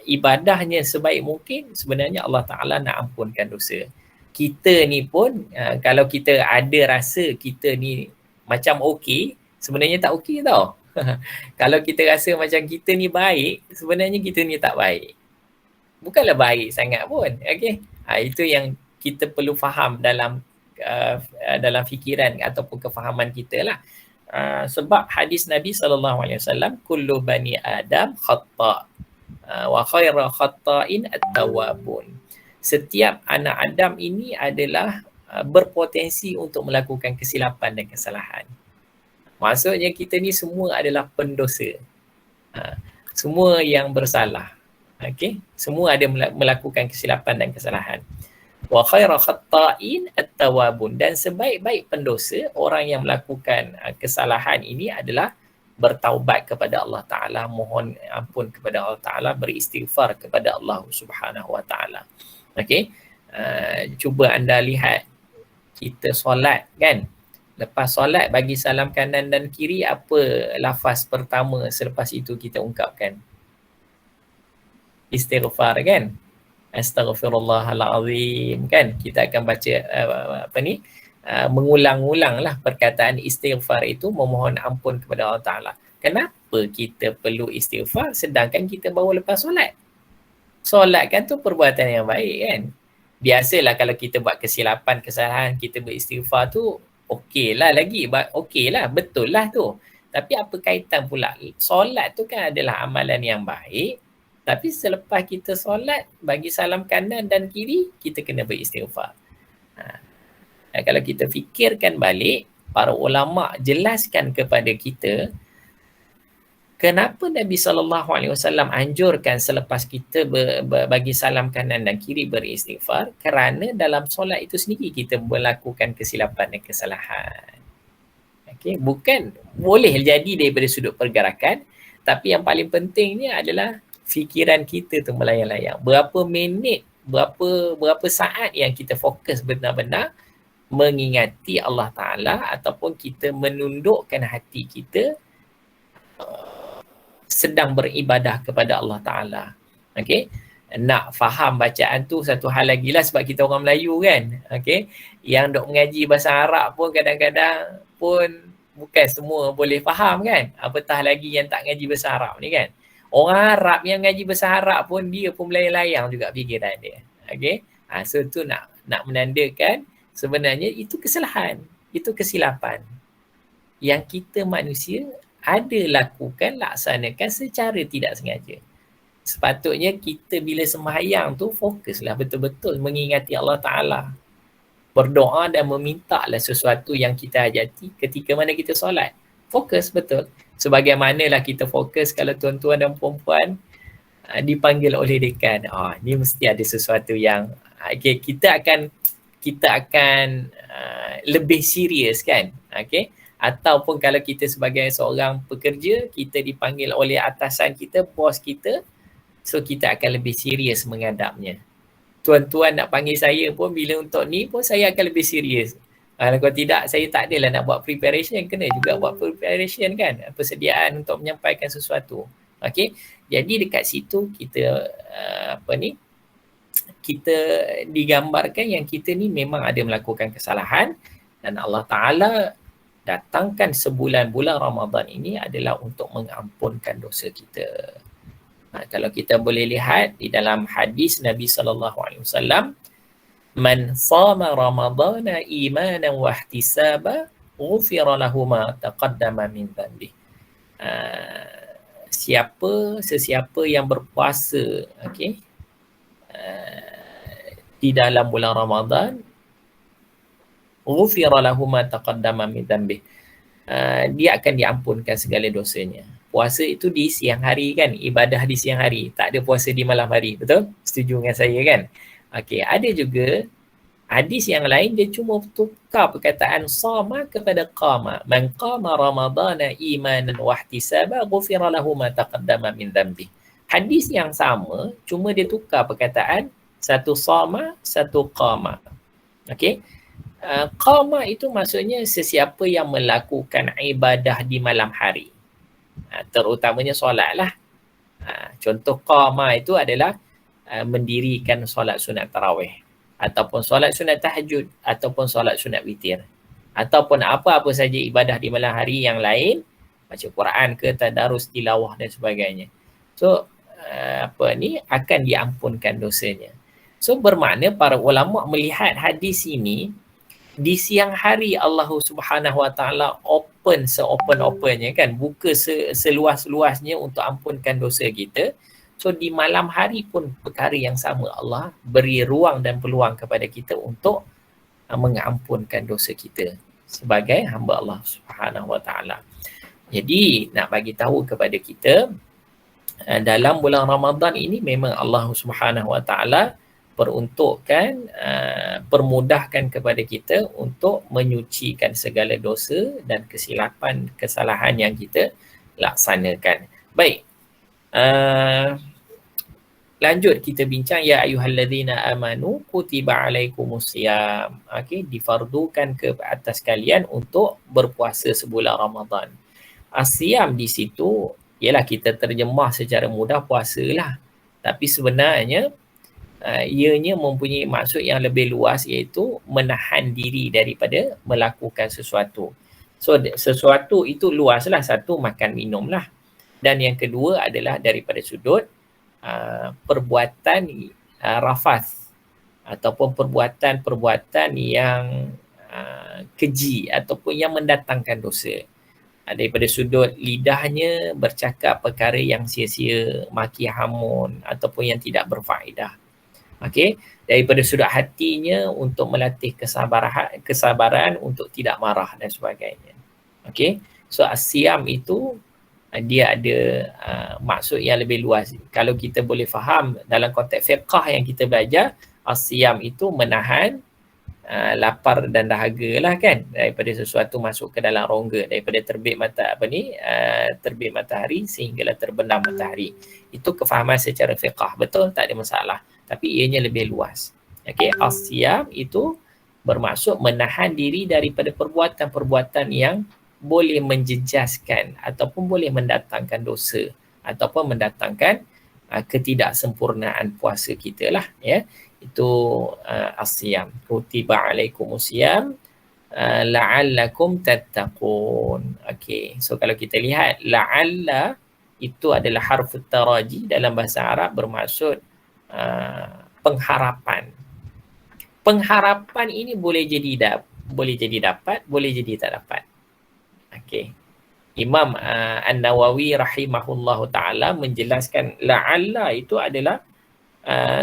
ibadahnya sebaik mungkin, sebenarnya Allah Ta'ala nak ampunkan dosa. Kita ni pun, kalau kita ada rasa kita ni macam okey, sebenarnya tak okey tau. Kalau kita rasa macam kita ni baik, sebenarnya kita ni tak baik. Bukanlah baik sangat pun. Okay? Itu yang kita perlu faham dalam fikiran ataupun kefahaman kita lah. Sebab hadis Nabi SAW, kullu bani Adam khata' wa khaira khata'in at-tawwabun. Setiap anak Adam ini adalah berpotensi untuk melakukan kesilapan dan kesalahan. Maksudnya kita ni semua adalah pendosa. Semua yang bersalah. Okay? Semua ada melakukan kesilapan dan kesalahan. Wa khairu khatta'in at-tawwabun, dan sebaik-baik pendosa orang yang melakukan kesalahan ini adalah bertaubat kepada Allah Ta'ala, mohon ampun kepada Allah Ta'ala, beristighfar kepada Allah Subhanahu Wa Ta'ala. Okey, cuba anda lihat kita solat kan, lepas solat bagi salam kanan dan kiri, apa lafaz pertama selepas itu kita ungkapkan? Istighfar kan, astaghfirullahalazim kan, kita akan baca mengulang-ulang lah perkataan istighfar itu, memohon ampun kepada Allah Ta'ala. Kenapa kita perlu istighfar sedangkan kita baru lepas solat? Solat kan tu perbuatan yang baik kan. Biasalah kalau kita buat kesilapan, kesalahan, kita beristighfar tu okey lah lagi, okey lah, betul lah tu. Tapi apa kaitan pula? Solat tu kan adalah amalan yang baik, tapi selepas kita solat bagi salam kanan dan kiri, kita kena beristighfar. Kalau kita fikirkan balik, para ulama jelaskan kepada kita kenapa Nabi SAW anjurkan selepas kita bagi salam kanan dan kiri beristighfar, kerana dalam solat itu sendiri kita melakukan kesilapan dan kesalahan. Okay? Bukan boleh jadi daripada sudut pergerakan, tapi yang paling pentingnya adalah fikiran kita tu melayang-layang. Berapa minit, berapa saat yang kita fokus benar-benar mengingati Allah Ta'ala, ataupun kita menundukkan hati kita sedang beribadah kepada Allah Ta'ala. Okay? Nak faham bacaan tu satu hal lagi lah, sebab kita orang Melayu kan. Okay? Yang dok mengaji bahasa Arab pun kadang-kadang pun bukan semua boleh faham kan. Apatah lagi yang tak ngaji bahasa Arab ni kan. Orang Arab yang ngaji bahasa Arab pun dia pun melayang-layang juga fikiran dia. Okay? So tu nak menandakan sebenarnya itu kesalahan, itu kesilapan yang kita manusia ada lakukan, laksanakan secara tidak sengaja. Sepatutnya kita bila sembahyang tu fokuslah betul-betul mengingati Allah Ta'ala, berdoa dan memintalah sesuatu yang kita hajati ketika mana kita solat. Fokus betul. Sebagaimanalah kita fokus kalau tuan-tuan dan puan-puan dipanggil oleh dekan. Ni mesti ada sesuatu yang kita akan lebih serius kan. Ataupun kalau kita sebagai seorang pekerja, kita dipanggil oleh atasan kita, bos kita, so kita akan lebih serius menghadapnya. Tuan-tuan nak panggil saya pun bila untuk ni pun saya akan lebih serius. Kalau tidak, saya tak adalah nak buat preparation, kena juga buat preparation kan, persediaan untuk menyampaikan sesuatu. Okay, jadi dekat situ kita kita digambarkan yang kita ni memang ada melakukan kesalahan, dan Allah Ta'ala datangkan bulan Ramadan ini adalah untuk mengampunkan dosa kita. Kalau kita boleh lihat di dalam hadis Nabi SAW, man sama Ramadana imanan wa ihtisaba ghufira lahu ma taqaddama min dhanbi. Sesiapa yang berpuasa di dalam bulan Ramadan, ghufira lahu ma taqaddama min dhanbi, dia akan diampunkan segala dosanya. Puasa itu di siang hari kan, ibadah di siang hari, tak ada puasa di malam hari, betul? Setuju dengan saya kan? Okey, ada juga hadis yang lain dia cuma tukar perkataan sama kepada qama. Man qama ramadana imanan wa ihtisaba ghufira lahu ma taqaddama min dhanbi. Hadis yang sama, cuma dia tukar perkataan, satu sama, satu qama. Okey. Qama itu maksudnya sesiapa yang melakukan ibadah di malam hari. Terutamanya solat lah. Contoh qama itu adalah mendirikan solat sunat tarawih, ataupun solat sunat tahajud, ataupun solat sunat witir, ataupun apa-apa saja ibadah di malam hari yang lain, baca Quran ke, tadarus, tilawah dan sebagainya. So akan diampunkan dosanya. So bermakna para ulama melihat hadis ini, di siang hari Allah Subhanahu Wa Taala open se-open-opennya kan, buka seluas-luasnya untuk ampunkan dosa kita. So di malam hari pun perkara yang sama, Allah beri ruang dan peluang kepada kita untuk mengampunkan dosa kita sebagai hamba Allah Subhanahu Wa Taala. Jadi nak bagi tahu kepada kita, dalam bulan Ramadan ini memang Allah Subhanahu Wa Taala diperuntukkan, permudahkan kepada kita untuk menyucikan segala dosa dan kesalahan yang kita laksanakan. Baik, lanjut kita bincang, ya ayyuhallazina amanu kutiba alaikumusiyam. Okey, difardukan ke atas kalian untuk berpuasa sebulan Ramadan. Asyam di situ ialah kita terjemah secara mudah puasa lah. Tapi sebenarnya ianya mempunyai maksud yang lebih luas, iaitu menahan diri daripada melakukan sesuatu. So sesuatu itu luas lah. Satu, makan minum lah. Dan yang kedua adalah daripada sudut perbuatan rafath ataupun perbuatan yang keji ataupun yang mendatangkan dosa. Daripada sudut lidahnya bercakap perkara yang sia-sia, maki hamun ataupun yang tidak berfaedah. Okey, daripada sudut hatinya untuk melatih kesabaran untuk tidak marah dan sebagainya. Okey, so asyam itu dia ada maksud yang lebih luas. Kalau kita boleh faham dalam konteks fiqh yang kita belajar, asyam itu menahan lapar dan dahaga lah kan, daripada sesuatu masuk ke dalam rongga, daripada terbit matahari sehinggalah terbenam matahari. Itu kefahaman secara fiqh, betul, tak ada masalah. Tapi ianya lebih luas. Okey, asyam itu bermaksud menahan diri daripada perbuatan-perbuatan yang boleh menjejaskan ataupun boleh mendatangkan dosa ataupun mendatangkan ketidaksempurnaan puasa kita lah, ya. Itu asyam. Kutiba alaikumusiyam la'allakum tattaqun. Okey, so kalau kita lihat la'alla itu adalah harfut taraji dalam bahasa Arab, bermaksud pengharapan. Pengharapan ini boleh jadi dapat, boleh jadi tak dapat. Okey. Imam An-Nawawi rahimahullahu ta'ala menjelaskan la'alla itu adalah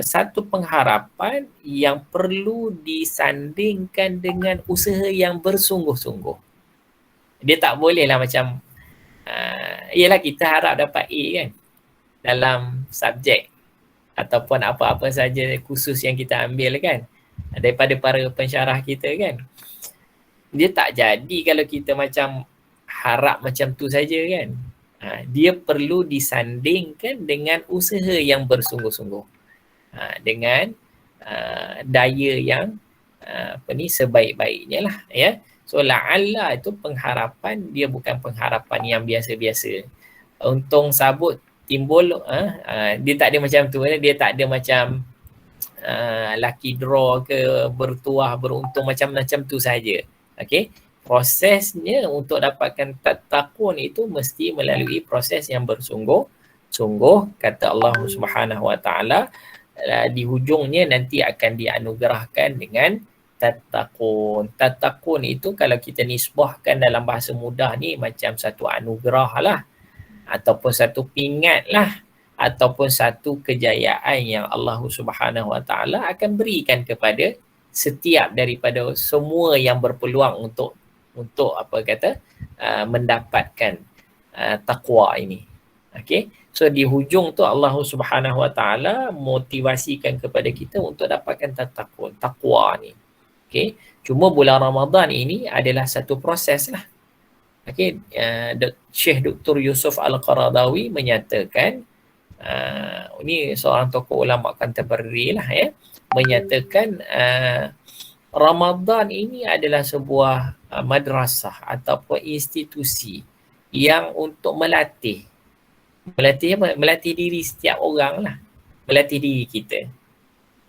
satu pengharapan yang perlu disandingkan dengan usaha yang bersungguh-sungguh. Dia tak bolehlah macam ialah kita harap dapat A kan dalam subjek ataupun apa-apa saja khusus yang kita ambil kan daripada para pensyarah kita kan. Dia tak jadi kalau kita macam harap macam tu saja kan. Dia perlu disandingkan dengan usaha yang bersungguh-sungguh. Dengan daya yang sebaik-baiknya lah, ya. So la'alla itu pengharapan, dia bukan pengharapan yang biasa-biasa. Untung sabut timbul, dia tak ada macam tu, dia tak ada macam lucky draw ke bertuah beruntung macam tu saja. Okey, prosesnya untuk dapatkan tattaqun itu mesti melalui proses yang bersungguh-sungguh. Kata Allah Subhanahu Wa Taala, di hujungnya nanti akan dianugerahkan dengan tattaqun. Tattaqun itu kalau kita nisbahkan dalam bahasa mudah ni macam satu anugerah lah, ataupun satu pingat lah, ataupun satu kejayaan yang Allah Subhanahu Wa Taala akan berikan kepada setiap daripada semua yang berpeluang untuk mendapatkan taqwa ini. Okey, so di hujung tu Allah Subhanahu Wa Taala motivasikan kepada kita untuk dapatkan taqwa ni. Okey, cuma bulan Ramadan ini adalah satu proses lah. Okey, Syekh Dr. Yusuf Al-Qaradawi menyatakan, ini seorang tokoh ulama Canterbury lah, ya, menyatakan Ramadan ini adalah sebuah madrasah ataupun institusi yang untuk melatih diri setiap orang lah, melatih diri kita.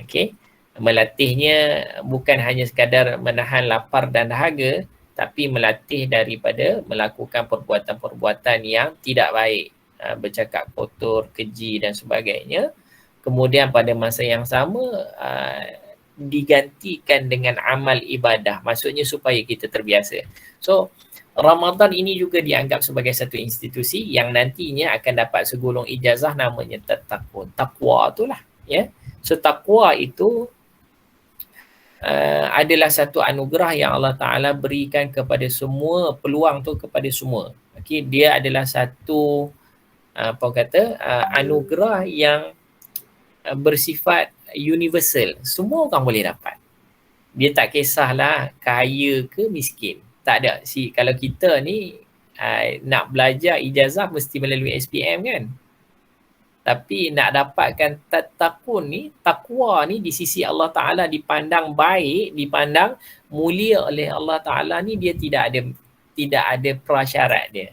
Okey, melatihnya bukan hanya sekadar menahan lapar dan dahaga, tapi melatih daripada melakukan perbuatan-perbuatan yang tidak baik, bercakap kotor, keji dan sebagainya. Kemudian pada masa yang sama digantikan dengan amal ibadah, maksudnya supaya kita terbiasa. So Ramadan ini juga dianggap sebagai satu institusi yang nantinya akan dapat segulung ijazah namanya tattaqun. Taqwa itulah, ya. So taqwa itu adalah satu anugerah yang Allah Ta'ala berikan kepada semua, peluang tu kepada semua. Okay, dia adalah satu anugerah yang bersifat universal. Semua orang boleh dapat. Dia tak kisahlah kaya ke miskin. Tak ada. Kalau kita ni nak belajar ijazah mesti melalui SPM kan. Tapi nak dapatkan takwa ni di sisi Allah Ta'ala dipandang baik, dipandang mulia oleh Allah Ta'ala ni, dia tidak ada prasyarat dia.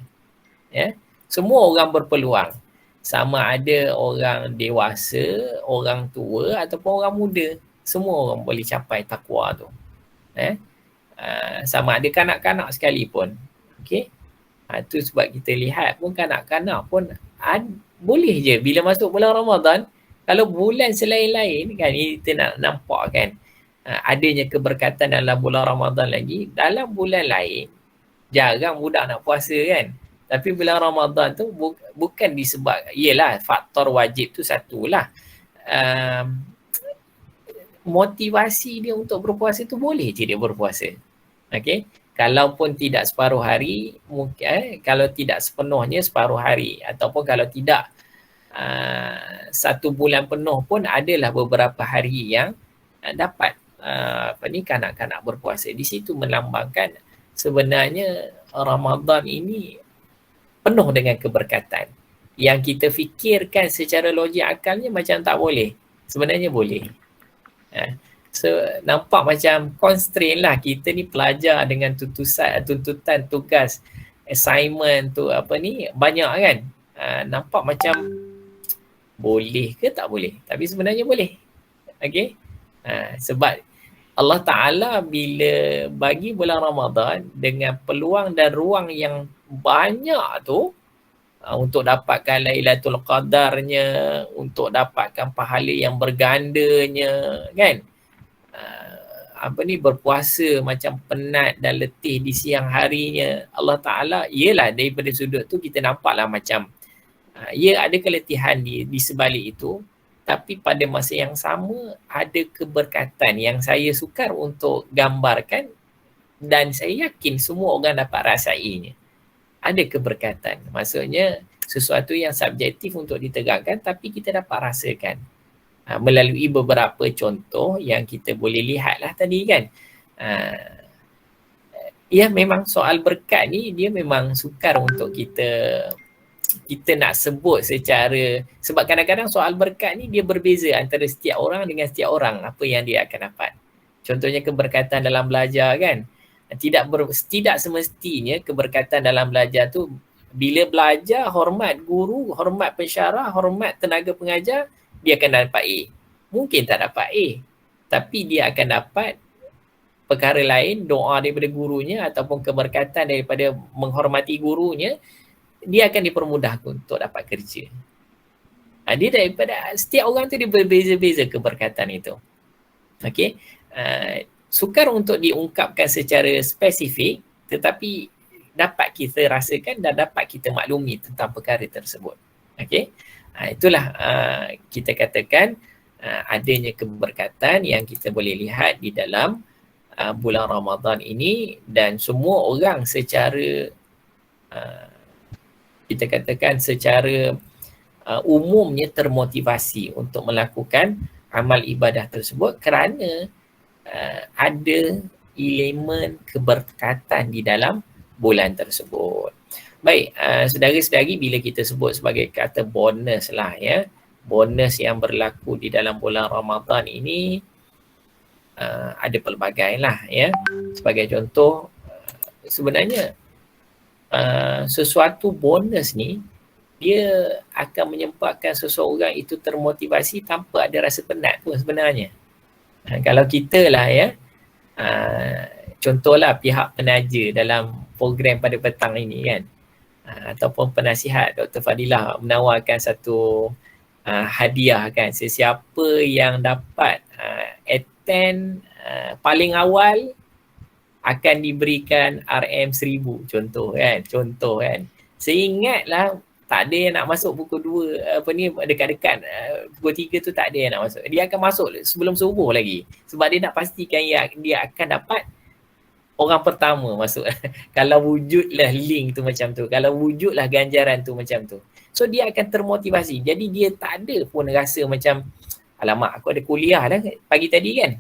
Ya? Semua orang berpeluang. Sama ada orang dewasa, orang tua ataupun orang muda. Semua orang boleh capai takwa tu. Sama ada kanak-kanak sekalipun. Okey. Tu sebab kita lihat pun kanak-kanak pun boleh je bila masuk bulan Ramadan. Kalau bulan selain-lain kan, kita nak nampak kan adanya keberkatan dalam bulan Ramadan lagi. Dalam bulan lain jarang budak nak puasa kan. Tapi bulan Ramadan tu bukan disebab, yelah faktor wajib tu satulah. Motivasi dia untuk berpuasa tu boleh je dia berpuasa. Okey. Kalaupun tidak separuh hari, mungkin kalau tidak sepenuhnya separuh hari, ataupun kalau tidak 1 bulan penuh pun adalah beberapa hari yang dapat kanak-kanak berpuasa. Di situ melambangkan sebenarnya Ramadan ini penuh dengan keberkatan. Yang kita fikirkan secara logik akalnya macam tak boleh. Sebenarnya boleh. So nampak macam constraint lah. Kita ni pelajar dengan tuntutan tugas, assignment tu banyak kan. Nampak macam boleh ke tak boleh. Tapi sebenarnya boleh. Okay. Sebab Allah Ta'ala bila bagi bulan Ramadan dengan peluang dan ruang yang banyak tu untuk dapatkan Lailatul Qadarnya, untuk dapatkan pahala yang bergandanya kan. Berpuasa macam penat dan letih di siang harinya. Allah Ta'ala, yelah daripada sudut tu kita nampaklah macam ada keletihan di sebalik itu. Tapi pada masa yang sama ada keberkatan yang saya sukar untuk gambarkan dan saya yakin semua orang dapat rasainya. Ada keberkatan. Maksudnya sesuatu yang subjektif untuk ditegakkan tapi kita dapat rasakan. Melalui beberapa contoh yang kita boleh lihatlah tadi kan. Ya memang soal berkat ni dia memang sukar untuk kita nak sebut secara, sebab kadang-kadang soal berkat ni dia berbeza antara setiap orang dengan setiap orang apa yang dia akan dapat. Contohnya keberkatan dalam belajar kan. Tidak semestinya keberkatan dalam belajar tu bila belajar hormat guru, hormat pensyarah, hormat tenaga pengajar, dia akan dapat A. Mungkin tak dapat A. Tapi dia akan dapat perkara lain, doa daripada gurunya ataupun keberkatan daripada menghormati gurunya, dia akan dipermudahkan untuk dapat kerja. Dia daripada setiap orang tu dia berbeza-beza keberkatan itu. Okey. Sukar untuk diungkapkan secara spesifik tetapi dapat kita rasakan dan dapat kita maklumi tentang perkara tersebut. Okey. Itulah kita katakan adanya keberkatan yang kita boleh lihat di dalam bulan Ramadan ini dan semua orang secara kita katakan secara umumnya termotivasi untuk melakukan amal ibadah tersebut kerana ada elemen keberkatan di dalam bulan tersebut. Baik, saudara-saudari, bila kita sebut sebagai kata bonus lah ya, bonus yang berlaku di dalam bulan Ramadan ini ada pelbagai lah ya. Sebagai contoh, sebenarnya sesuatu bonus ni dia akan menyebabkan seseorang itu termotivasi tanpa ada rasa penat pun sebenarnya. Kalau kita lah ya, contohlah pihak penaja dalam program pada petang ini kan, ataupun penasihat Dr. Fadilah menawarkan satu hadiah kan, sesiapa yang dapat attend paling awal akan diberikan RM1000 contoh kan. Saya ingatlah tak ada yang nak masuk pukul 2 dekat-dekat pukul 3 tu tak ada yang nak masuk. Dia akan masuk sebelum subuh lagi sebab dia nak pastikan dia akan dapat orang pertama masuk. Kalau wujudlah link tu macam tu, kalau wujudlah ganjaran tu macam tu, so dia akan termotivasi. Jadi dia tak ada pun rasa macam alamak aku ada kuliah dah pagi tadi kan,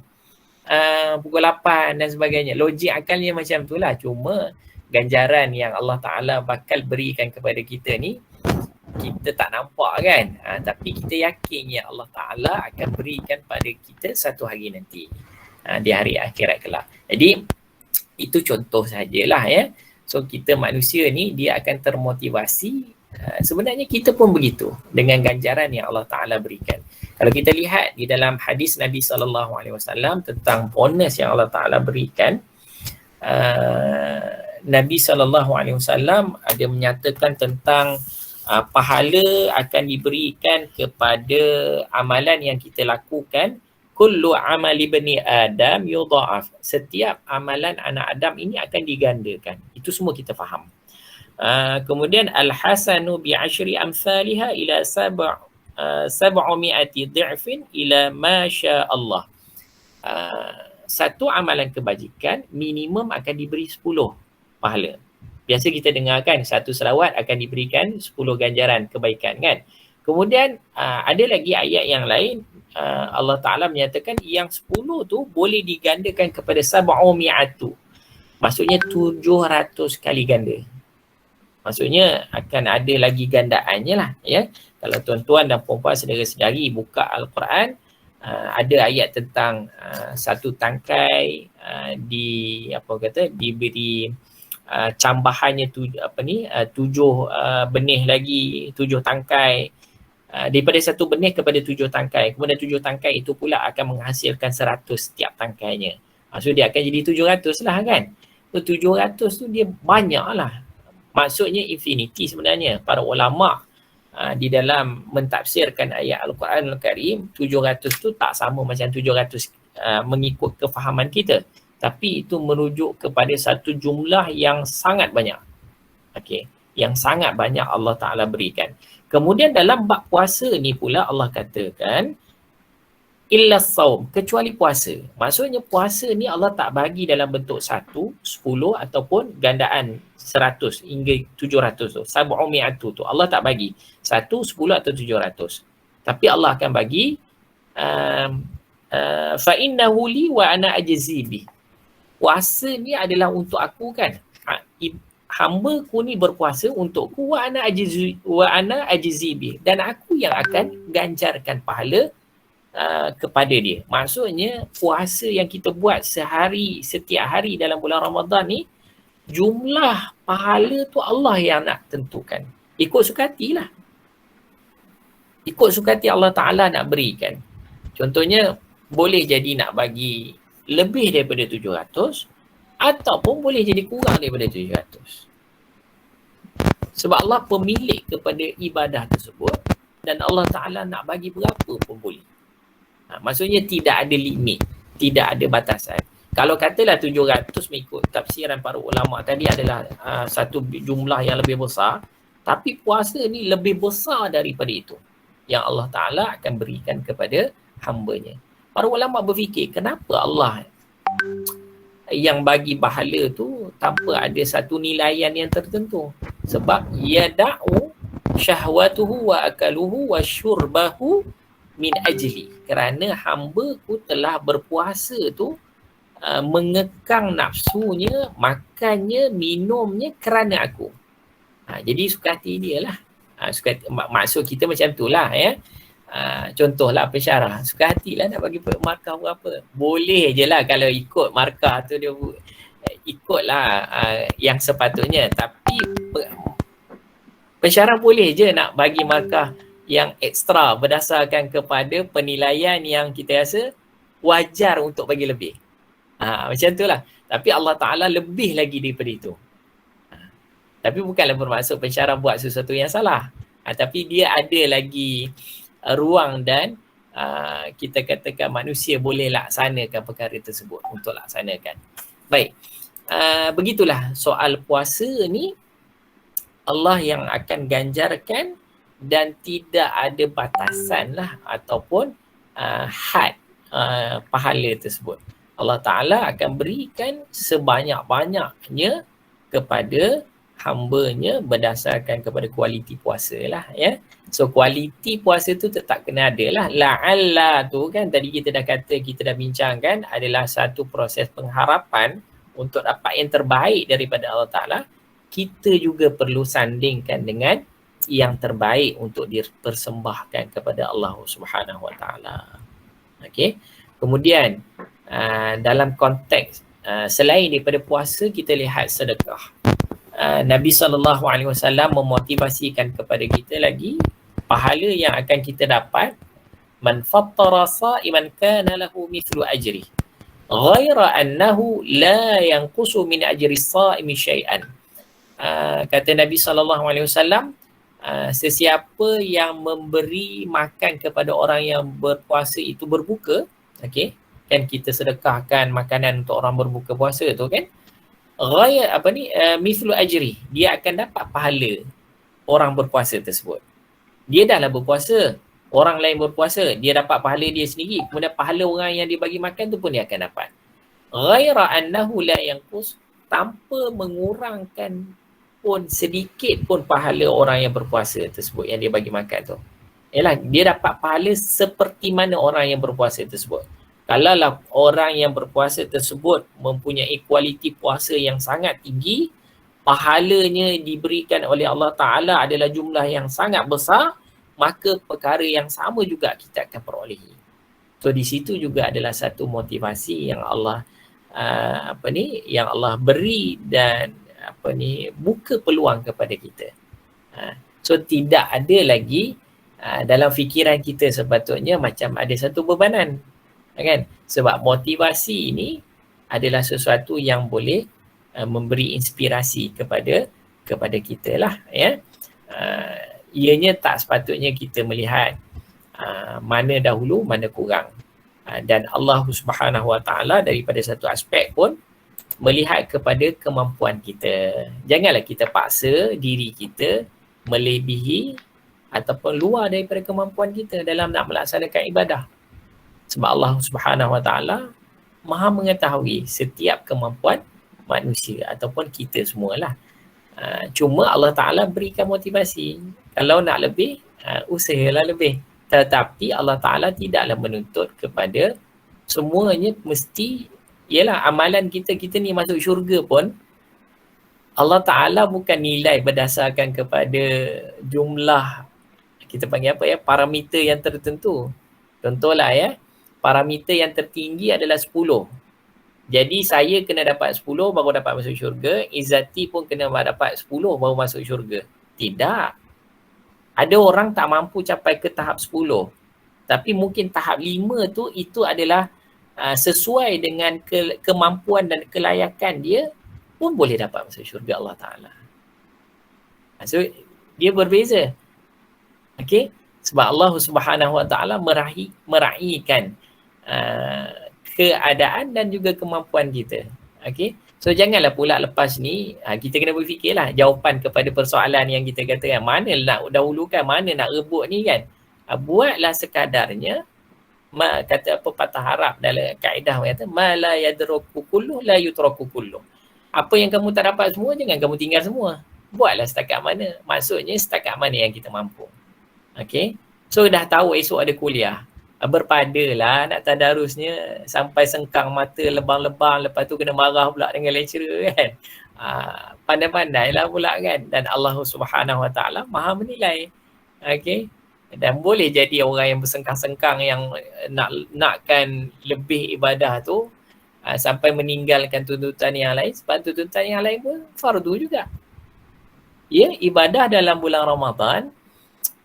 pukul 8 dan sebagainya. Logik akalnya macam tu lah. Cuma ganjaran yang Allah Ta'ala bakal berikan kepada kita ni kita tak nampak kan, tapi kita yakin yang Allah Ta'ala akan berikan pada kita satu hari nanti, di hari akhirat kelak. Jadi itu contoh sajalah ya. So kita manusia ni dia akan termotivasi. Sebenarnya kita pun begitu dengan ganjaran yang Allah Ta'ala berikan. Kalau kita lihat di dalam hadis Nabi SAW tentang bonus yang Allah Ta'ala berikan, Nabi SAW ada menyatakan tentang pahala akan diberikan kepada amalan yang kita lakukan. Kullu amali bani Adam yudha'af. Setiap amalan anak Adam ini akan digandakan. Itu semua kita faham. Kemudian al-hasanu bi'ashri amsalha ila sab'umi'ati dhi'fin ila ma sya Allah. Satu amalan kebajikan minimum akan diberi 10 pahala. Biasa kita dengarkan satu selawat akan diberikan 10 ganjaran kebaikan kan. Kemudian ada lagi ayat yang lain, Allah Ta'ala menyatakan yang 10 tu boleh digandakan kepada sab'umi'atu. Maksudnya 700 kali ganda. Maksudnya akan ada lagi gandaannya lah ya. Kalau tuan-tuan dan puan-puan saudara-saudari buka Al-Quran, ada ayat tentang satu tangkai diberi cambahannya 7 benih lagi, 7 tangkai, daripada satu benih kepada 7 tangkai. Kemudian 7 tangkai itu pula akan menghasilkan 100 setiap tangkainya. So dia akan jadi 700 lah kan. So 700 tu dia banyak lah. Maksudnya infinity sebenarnya. Para ulama' di dalam mentafsirkan ayat Al-Quran Al-Karim, 700 tu tak sama macam 700 mengikut kefahaman kita. Tapi itu merujuk kepada satu jumlah yang sangat banyak. Okey, yang sangat banyak Allah Ta'ala berikan. Kemudian dalam bab puasa ni pula Allah katakan illa saum, kecuali puasa. Maksudnya puasa ni Allah tak bagi dalam bentuk 1, 10 ataupun gandaan 100 hingga 700 tu. Sab'umi'atu tu Allah tak bagi 1, 10 atau 700. Tapi Allah akan bagi fa innahu li wa ana ajzi bi. Puasa ni adalah untuk aku kan. Hamba ku ni berpuasa untukku wa ana ajzi bi, dan aku yang akan ganjarkan pahala kepada dia. Maksudnya puasa yang kita buat setiap hari dalam bulan Ramadan ni, jumlah pahala tu Allah yang nak tentukan. Ikut sukatilah. Ikut sukati Allah Ta'ala nak berikan. Contohnya boleh jadi nak bagi lebih daripada 700 ataupun boleh jadi kurang daripada 700. Sebab Allah pemilik kepada ibadah tersebut dan Allah Ta'ala nak bagi berapa pun boleh. Maksudnya tidak ada limit, tidak ada batasan. Kalau katalah 700 mengikut tafsiran para ulama tadi adalah satu jumlah yang lebih besar, tapi puasa ni lebih besar daripada itu yang Allah Ta'ala akan berikan kepada hamba-Nya. Para ulama berfikir, kenapa Allah yang bagi pahala tu tanpa ada satu nilaian yang tertentu? Sebab yada'u syahwatuhu wa akaluhu wa syurbahu min ajli. Kerana hamba ku telah berpuasa tu mengekang nafsunya, makannya, minumnya kerana aku. Jadi suka hati dia lah. Maksud kita macam tu lah ya. Contohlah pensyarah, suka hatilah nak bagi markah berapa. Boleh je lah kalau ikut markah tu dia ikutlah yang sepatutnya. Tapi pensyarah boleh je nak bagi markah yang ekstra berdasarkan kepada penilaian yang kita rasa wajar untuk bagi lebih. Macam tu lah. Tapi Allah Ta'ala lebih lagi daripada itu. Tapi bukanlah bermaksud pensyarah buat sesuatu yang salah. Tapi dia ada lagi ruang dan kita katakan manusia boleh laksanakan perkara tersebut untuk laksanakan. Baik. Begitulah soal puasa ni, Allah yang akan ganjarkan dan tidak ada batasan lah ataupun had pahala tersebut. Allah Ta'ala akan berikan sebanyak-banyaknya kepada hambanya berdasarkan kepada kualiti puasa lah ya. So kualiti puasa tu tetap kena ada lah. La'alla tu kan tadi kita dah kata, kita dah bincangkan adalah satu proses pengharapan untuk dapat yang terbaik daripada Allah Ta'ala. Kita juga perlu sandingkan dengan yang terbaik untuk dipersembahkan kepada Allah Subhanahu Wa Ta'ala. Okay. Kemudian dalam konteks selain daripada puasa, kita lihat sedekah. Nabi SAW memotivasikan kepada kita lagi pahala yang akan kita dapat. Man fattara sa'iman kana lahu mithlu ajri ghaira annahu la yanqusu min ajri as-sa'imi syai'an. Kata Nabi SAW, sesiapa yang memberi makan kepada orang yang berpuasa itu berbuka, okey, kan kita sedekahkan makanan untuk orang berbuka puasa tu kan, ghaya mithlu ajri, dia akan dapat pahala orang berpuasa tersebut. Dia dah lah berpuasa, orang lain berpuasa, dia dapat pahala dia sendiri, kemudian pahala orang yang dia bagi makan tu pun dia akan dapat. Ghaira annahu la yanqus, tanpa mengurangkan pun sedikit pun pahala orang yang berpuasa tersebut yang dia bagi makan tu. Yalah, dia dapat pahala seperti mana orang yang berpuasa tersebut. Kalaulah orang yang berpuasa tersebut mempunyai kualiti puasa yang sangat tinggi, pahalanya diberikan oleh Allah Ta'ala adalah jumlah yang sangat besar, maka perkara yang sama juga kita akan perolehi. So di situ juga adalah satu motivasi yang Allah yang Allah beri dan buka peluang kepada kita. So tidak ada lagi dalam fikiran kita sepatutnya macam ada satu bebanan, kan? Sebab motivasi ini adalah sesuatu yang boleh memberi inspirasi kepada kita lah ya. Ianya tak sepatutnya kita melihat mana dahulu mana kurang. Dan Allah Subhanahu Wa Ta'ala daripada satu aspek pun melihat kepada kemampuan kita. Janganlah kita paksa diri kita melebihi ataupun luar daripada kemampuan kita dalam nak melaksanakan ibadah. Sebab Allah Subhanahu Wa Ta'ala Maha mengetahui setiap kemampuan manusia ataupun kita semualah. Cuma Allah Ta'ala berikan motivasi. Kalau nak lebih, usahalah lebih. Tetapi Allah Ta'ala tidaklah menuntut kepada semuanya mesti. Ialah amalan kita ni masuk syurga pun Allah Ta'ala bukan nilai berdasarkan kepada jumlah, kita panggil apa ya, parameter yang tertentu. Contohlah ya, parameter yang tertinggi adalah 10. Jadi saya kena dapat 10 baru dapat masuk syurga, Izzati pun kena dapat 10 baru masuk syurga. Tidak. Ada orang tak mampu capai ke tahap 10. Tapi mungkin tahap 5 tu itu adalah sesuai dengan kemampuan dan kelayakan dia pun boleh dapat masuk syurga Allah Ta'ala. So dia berbeza. Okay? Sebab Allah Subhanahu Wa Ta'ala meraihkan keadaan dan juga kemampuan kita. Okay? So janganlah pula lepas ni kita kena berfikirlah jawapan kepada persoalan yang kita katakan mana nak dahulukan, mana nak rebut ni kan. Buatlah sekadarnya. Kata apa patah Arab dalam kaedah kata ma la yadraku kullu la yutraku kullu. Apa yang kamu tak dapat semua jangan kamu tinggal semua. Buatlah setakat mana. Maksudnya setakat mana yang kita mampu. Okey. So dah tahu esok ada kuliah. Berpadalah nak tadarusnya sampai sengkang mata lebang-lebang, lepas tu kena marah pula dengan lecturer kan. Pandai-pandailah pula kan. Dan Allah Subhanahu Wa Ta'ala Maha menilai. Okey. Dan boleh jadi orang yang bersengkang-sengkang yang nakkan lebih ibadah tu sampai meninggalkan tuntutan yang lain, sebab tuntutan yang lain pun fardu juga. Ya, ibadah dalam bulan Ramadan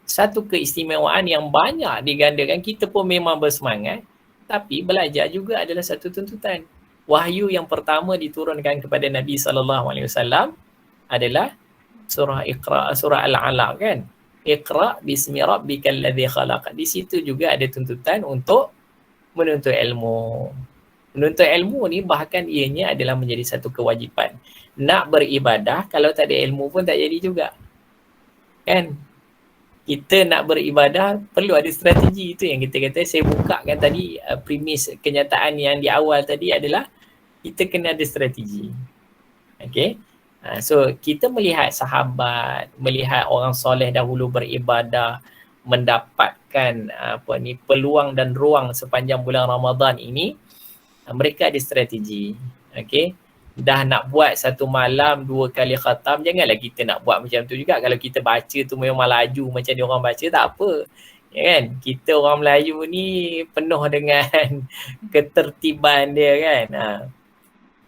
satu keistimewaan yang banyak digandakan. Kita pun memang bersemangat, tapi belajar juga adalah satu tuntutan. Wahyu yang pertama diturunkan kepada Nabi SAW adalah surah Iqra, surah Al-Alaq kan. Iqra bismi rabbikal ladzi khalaq. Di situ juga ada tuntutan untuk menuntut ilmu. Menuntut ilmu ni bahkan ianya adalah menjadi satu kewajipan. Nak beribadah kalau tak ada ilmu pun tak jadi juga. Kan? Kita nak beribadah perlu ada strategi. Itu yang kita kata, saya bukakan tadi premis kenyataan yang di awal tadi adalah kita kena ada strategi. Okey. So kita melihat sahabat, melihat orang soleh dahulu beribadah, mendapatkan peluang dan ruang sepanjang bulan Ramadan ini, mereka ada strategi. Okey, dah nak buat satu malam 2 kali khatam, janganlah kita nak buat macam tu juga. Kalau kita baca tu memang laju macam dia orang baca, tak apa, ya kan? Kita orang Melayu ni penuh dengan ketertiban dia kan.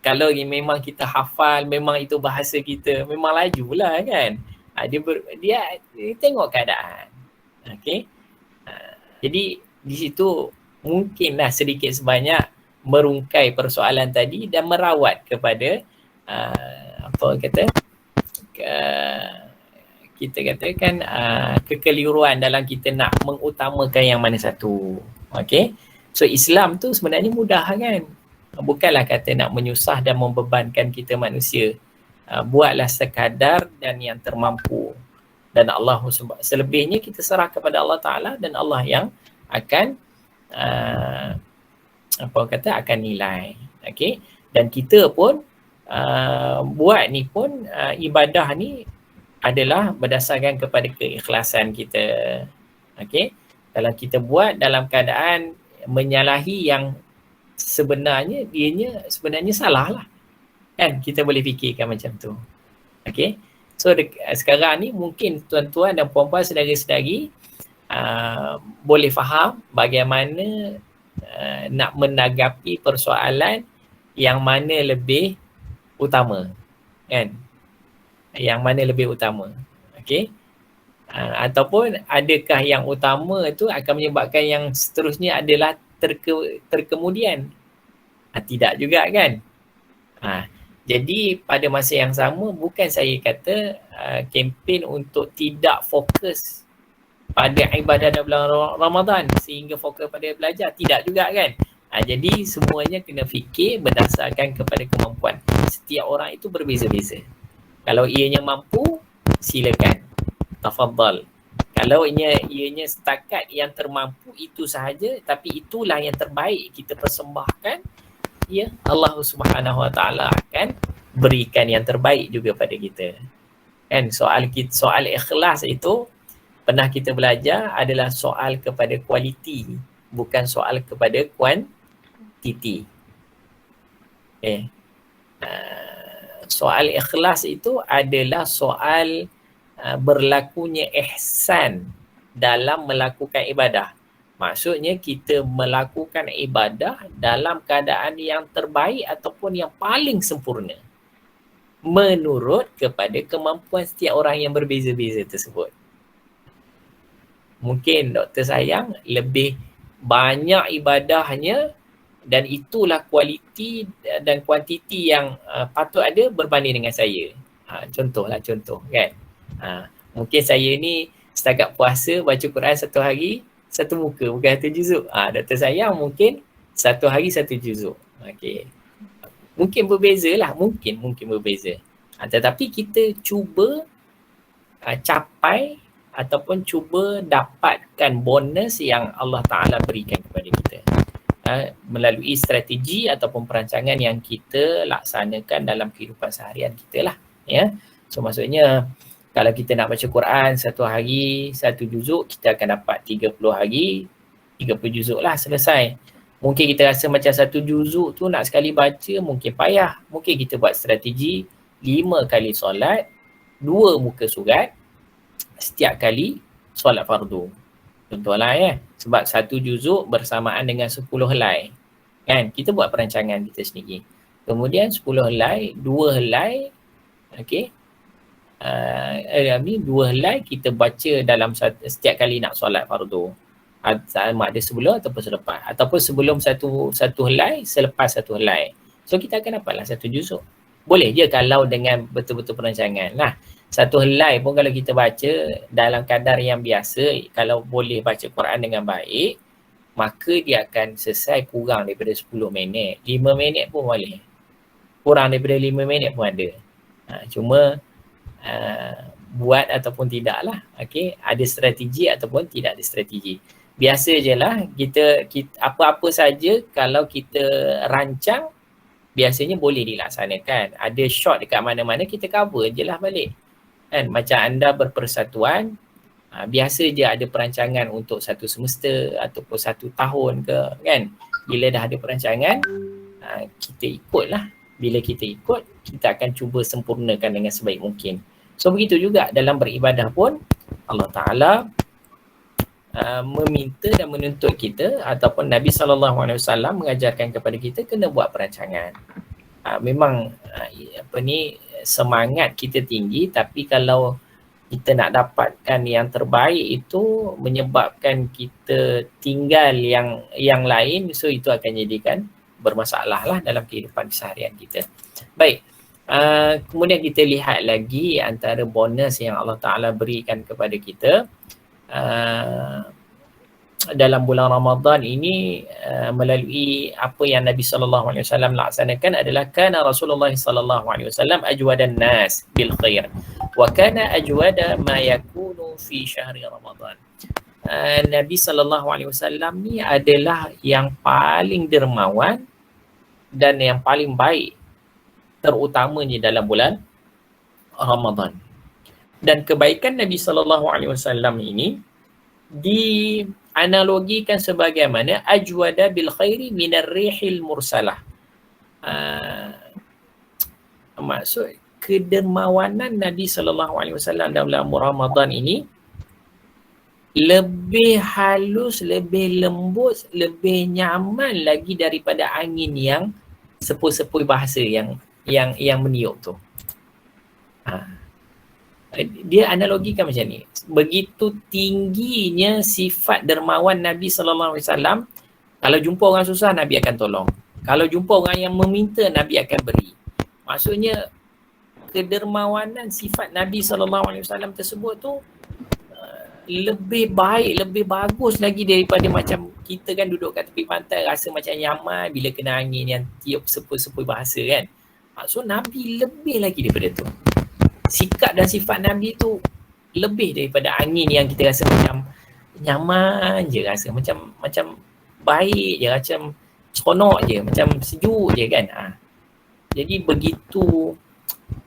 Kalau memang kita hafal, memang itu bahasa kita, memang lajulah kan. Dia tengok keadaan. Okey. Jadi di situ mungkinlah sedikit sebanyak merungkai persoalan tadi dan merawat kepada kita katakan kekeliruan dalam kita nak mengutamakan yang mana satu. Okey. So Islam tu sebenarnya mudah kan. Bukanlah kata nak menyusah dan membebankan kita manusia. Buatlah sekadar dan yang termampu. Dan Allah selebihnya kita serah kepada Allah Ta'ala dan Allah yang akan akan nilai. Okay? Dan kita pun buat ni pun ibadah ni adalah berdasarkan kepada keikhlasan kita. Okay? Kalau kita buat dalam keadaan menyalahi yang sebenarnya sebenarnya salah lah kan, kita boleh fikirkan macam tu. Okay, so sekarang ni mungkin tuan-tuan dan puan-puan saudara-saudari boleh faham bagaimana nak menanggapi persoalan yang mana lebih utama kan, yang mana lebih utama. Okay, ataupun adakah yang utama itu akan menyebabkan yang seterusnya adalah terkemudian? Tidak juga kan. Jadi pada masa yang sama, bukan saya kata kempen untuk tidak fokus pada ibadah dalam bulan Ramadan sehingga fokus pada belajar, tidak juga kan. Jadi semuanya kena fikir berdasarkan kepada kemampuan. Setiap orang itu berbeza-beza. Kalau ianya mampu, silakan, tafadhal. Kalau ianya setakat yang termampu itu sahaja, tapi itulah yang terbaik kita persembahkan, ya Allah Subhanahu Wa Taala akan berikan yang terbaik juga pada kita. Kan soal ikhlas itu pernah kita belajar adalah soal kepada kualiti, bukan soal kepada kuantiti. Soal ikhlas itu adalah soal berlakunya ihsan dalam melakukan ibadah. Maksudnya kita melakukan ibadah dalam keadaan yang terbaik ataupun yang paling sempurna menurut kepada kemampuan setiap orang yang berbeza-beza tersebut. Mungkin Dr. Sayang lebih banyak ibadahnya dan itulah kualiti dan kuantiti yang patut ada berbanding dengan saya. Contoh kan. Mungkin saya ni setakat puasa baca Quran satu hari satu muka, bukan satu juzuk. Dr. Sayang mungkin satu hari satu juzuk. Okey. Mungkin berbeza lah, mungkin berbeza. Tetapi kita cuba capai ataupun cuba dapatkan bonus yang Allah Ta'ala berikan kepada kita melalui strategi ataupun perancangan yang kita laksanakan dalam kehidupan seharian kita lah, ya. So maksudnya kalau kita nak baca Quran satu hari satu juzuk, kita akan dapat 30 hari 30 juzuk lah, selesai. Mungkin kita rasa macam satu juzuk tu nak sekali baca mungkin payah. Mungkin kita buat strategi 5 kali solat, 2 muka surat setiap kali solat fardu. Contohlah ya. Sebab satu juzuk bersamaan dengan 10 helai. Kan? Kita buat perancangan kita sendiri. Kemudian 10 helai, 2 helai, okey. 2 helai kita baca dalam setiap kali nak solat fardu. Sama ada sebelum ataupun selepas. Ataupun sebelum satu helai, selepas satu helai. So kita akan dapatlah satu juzuk. Boleh je kalau dengan betul-betul perancangan. Nah, satu helai pun kalau kita baca dalam kadar yang biasa, kalau boleh baca Quran dengan baik, maka dia akan selesai kurang daripada 10 minit. 5 minit pun boleh. Kurang daripada 5 minit pun ada. Cuma buat ataupun tidak lah. Okay? Ada strategi ataupun tidak ada strategi. Biasa je lah kita apa-apa saja kalau kita rancang, biasanya boleh dilaksanakan. Ada shot dekat mana-mana, kita cover je lah balik. Kan? Macam anda berpersatuan, biasa je ada perancangan untuk satu semester ataupun satu tahun ke, kan. Bila dah ada perancangan, kita ikutlah. Bila kita ikut, kita akan cuba sempurnakan dengan sebaik mungkin. So begitu juga dalam beribadah pun, Allah Ta'ala meminta dan menuntut kita, ataupun Nabi SAW mengajarkan kepada kita kena buat perancangan. Memang semangat kita tinggi, tapi kalau kita nak dapatkan yang terbaik itu menyebabkan kita tinggal yang lain, so itu akan jadikan bermasalah lah dalam kehidupan seharian kita. Baik, kemudian kita lihat lagi antara bonus yang Allah Ta'ala berikan kepada kita dalam bulan Ramadan ini, melalui apa yang Nabi SAW laksanakan adalah kana Rasulullah SAW ajwadan nas bil khair wa kana ajwada ma yakunu fi syahri Ramadan. Nabi SAW ni adalah yang paling dermawan dan yang paling baik, terutamanya dalam bulan Ramadan. Dan kebaikan Nabi SAW ini dianalogikan sebagaimana ajwada bil khairi minar rihil mursalah. Maksud kedermawanan Nabi SAW dalam Ramadan ini lebih halus, lebih lembut, lebih nyaman lagi daripada angin yang sepoi-sepoi bahasa yang meniup tu. Dia analogikan macam ni. Begitu tingginya sifat dermawan Nabi SAW, kalau jumpa orang susah, Nabi akan tolong. Kalau jumpa orang yang meminta, Nabi akan beri. Maksudnya, kedermawanan sifat Nabi SAW tersebut tu lebih baik, lebih bagus lagi daripada macam kita kan duduk kat tepi pantai rasa macam nyaman bila kena angin yang tiup sepoi-sepoi bahasa kan. Maksud Nabi lebih lagi daripada tu. Sikap dan sifat Nabi tu lebih daripada angin yang kita rasa macam nyaman je rasa, macam baik je, macam seronok je, macam sejuk je kan. Jadi begitu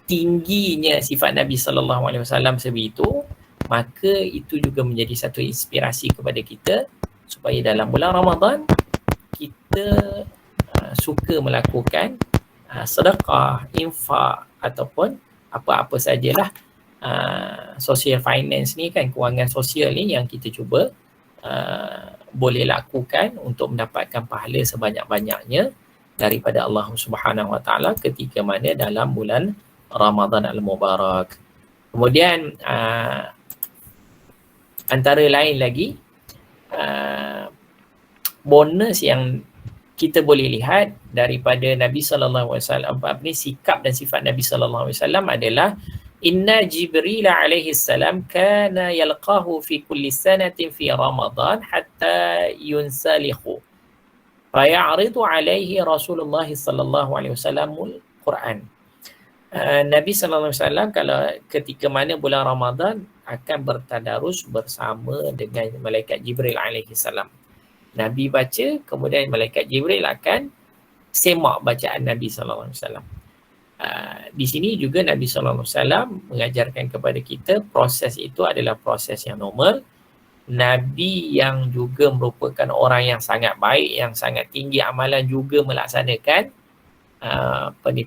tingginya sifat Nabi SAW sebegitu, maka itu juga menjadi satu inspirasi kepada kita supaya dalam bulan Ramadan kita suka melakukan sedekah, infak ataupun apa-apa sajalah social finance ni kan, kewangan sosial ni yang kita cuba boleh lakukan untuk mendapatkan pahala sebanyak-banyaknya daripada Allah Subhanahu Wa Taala ketika mana dalam bulan Ramadan Al-Mubarak. Kemudian antara lain lagi bonus yang kita boleh lihat daripada Nabi SAW, sikap dan sifat Nabi SAW adalah inna Jibril alaihi salam kana yalqahu fi kulli sanatin fi Ramadan hatta yunsalikhu faya'ridu alaihi Rasulullah sallallahu alaihi wasallam al-Quran. Nabi SAW kalau ketika mana bulan Ramadan akan bertadarus bersama dengan malaikat Jibril alaihi salam. Nabi baca, kemudian malaikat Jibril akan semak bacaan Nabi SAW. Di sini juga Nabi SAW mengajarkan kepada kita proses itu adalah proses yang normal. Nabi yang juga merupakan orang yang sangat baik, yang sangat tinggi amalan juga melaksanakan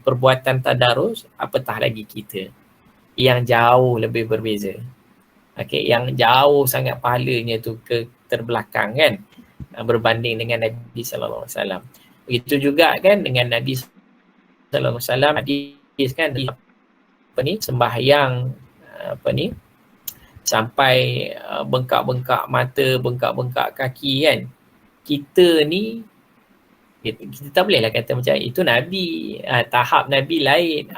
perbuatan tadarus, apatah lagi kita yang jauh lebih berbeza. Yang jauh sangat pahalanya tu terbelakang kan, berbanding dengan Nabi SAW. Begitu juga kan dengan Nabi SAW, hadis kan sembahyang sampai bengkak-bengkak mata, bengkak-bengkak kaki kan. Kita ni kita tak bolehlah kata macam itu Nabi, tahap Nabi lain.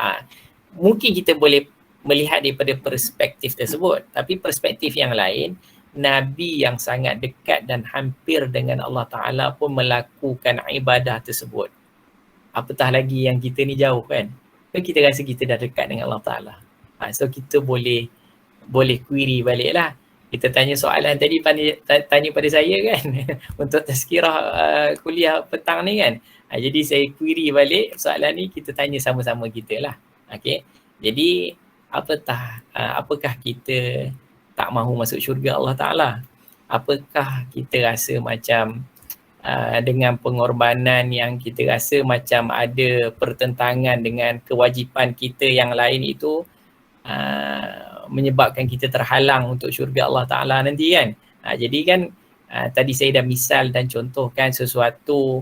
Mungkin kita boleh melihat daripada perspektif tersebut, tapi perspektif yang lain, Nabi yang sangat dekat dan hampir dengan Allah Ta'ala pun melakukan ibadah tersebut. Apatah lagi yang kita ni jauh kan. Kita rasa kita dah dekat dengan Allah Ta'ala. So kita boleh query balik lah. Kita tanya soalan tadi, tanya pada saya kan untuk tazkirah kuliah petang ni kan. Jadi saya query balik soalan ni, kita tanya sama-sama kita lah. Okay. Jadi apakah kita tak mahu masuk syurga Allah Ta'ala? Apakah kita rasa macam dengan pengorbanan yang kita rasa macam ada pertentangan dengan kewajipan kita yang lain itu menyebabkan kita terhalang untuk syurga Allah Ta'ala nanti kan? Jadi kan tadi saya dah misal dan contohkan sesuatu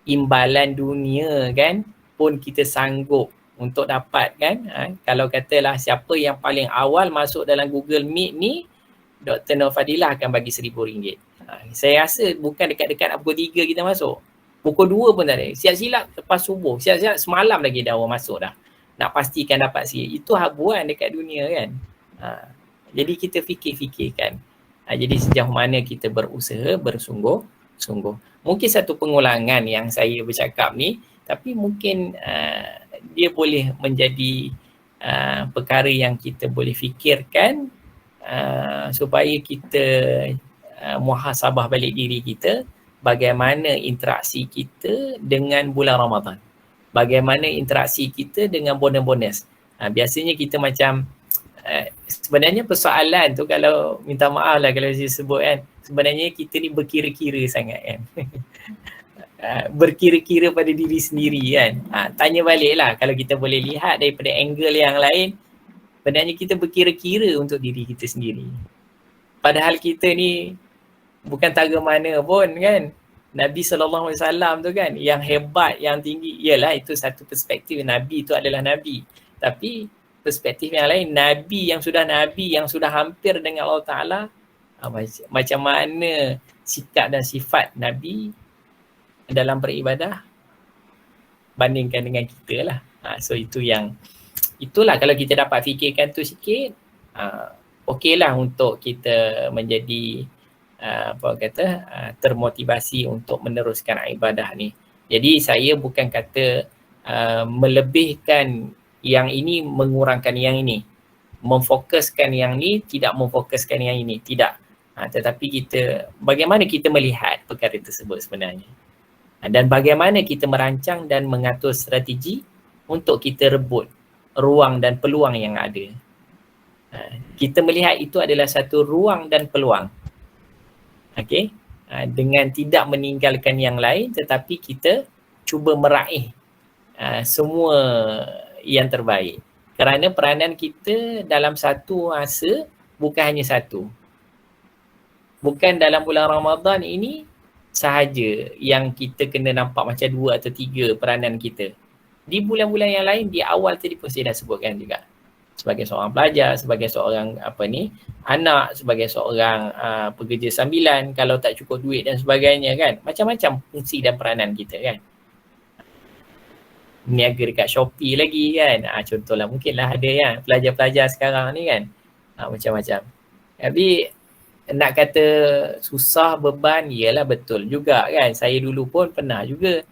imbalan dunia kan pun kita sanggup untuk dapat kan. Kalau katalah siapa yang paling awal masuk dalam Google Meet ni, Dr. Nur Fadilah akan bagi RM1,000. Saya rasa bukan dekat-dekat pukul 3 kita masuk. Pukul 2 pun tak ada. Siap-siap lepas subuh. Siap-siap semalam lagi dah orang masuk dah. Nak pastikan dapat sikit. Itu habuan dekat dunia kan. Jadi kita fikir-fikirkan. Jadi sejauh mana kita berusaha bersungguh-sungguh. Mungkin satu pengulangan yang saya bercakap ni, tapi mungkin dia boleh menjadi perkara yang kita boleh fikirkan supaya kita muhasabah balik diri kita, bagaimana interaksi kita dengan bulan Ramadan. Bagaimana interaksi kita dengan bonus-bonus. Biasanya kita macam sebenarnya persoalan tu, kalau minta maaf lah kalau saya sebut kan, sebenarnya kita ni berkira-kira sangat kan. Berkira-kira pada diri sendiri kan. Tanya balik lah, kalau kita boleh lihat daripada angle yang lain, sebenarnya kita berkira-kira untuk diri kita sendiri. Padahal kita ni bukan tara mana pun kan. Nabi SAW tu kan, yang hebat, yang tinggi, ialah itu satu perspektif. Nabi itu adalah Nabi. Tapi perspektif yang lain, Nabi yang sudah hampir dengan Allah Ta'ala, macam mana sikap dan sifat Nabi dalam beribadah bandingkan dengan kita lah. So itulah kalau kita dapat fikirkan tu sikit, okey lah untuk kita menjadi termotivasi untuk meneruskan ibadah ni. Jadi saya bukan kata melebihkan yang ini mengurangkan yang ini, memfokuskan yang ni tidak memfokuskan yang ini, tidak. Tetapi kita, bagaimana kita melihat perkara tersebut sebenarnya, dan bagaimana kita merancang dan mengatur strategi untuk kita rebut ruang dan peluang yang ada. Kita melihat itu adalah satu ruang dan peluang. Okey, dengan tidak meninggalkan yang lain, tetapi kita cuba meraih semua yang terbaik. Kerana peranan kita dalam satu masa bukan hanya satu. Bukan dalam bulan Ramadan ini sahaja yang kita kena nampak macam 2 atau 3 peranan kita. Di bulan-bulan yang lain, di awal tadi pun saya dah sebutkan juga. Sebagai seorang pelajar, sebagai seorang anak, sebagai seorang pekerja sambilan, kalau tak cukup duit dan sebagainya kan. Macam-macam fungsi dan peranan kita kan. Niaga dekat Shopee lagi kan. Contohlah, mungkinlah ada kan pelajar-pelajar sekarang ni kan. Macam-macam. Tapi nak kata susah, beban, iyalah betul juga kan. Saya dulu pun pernah juga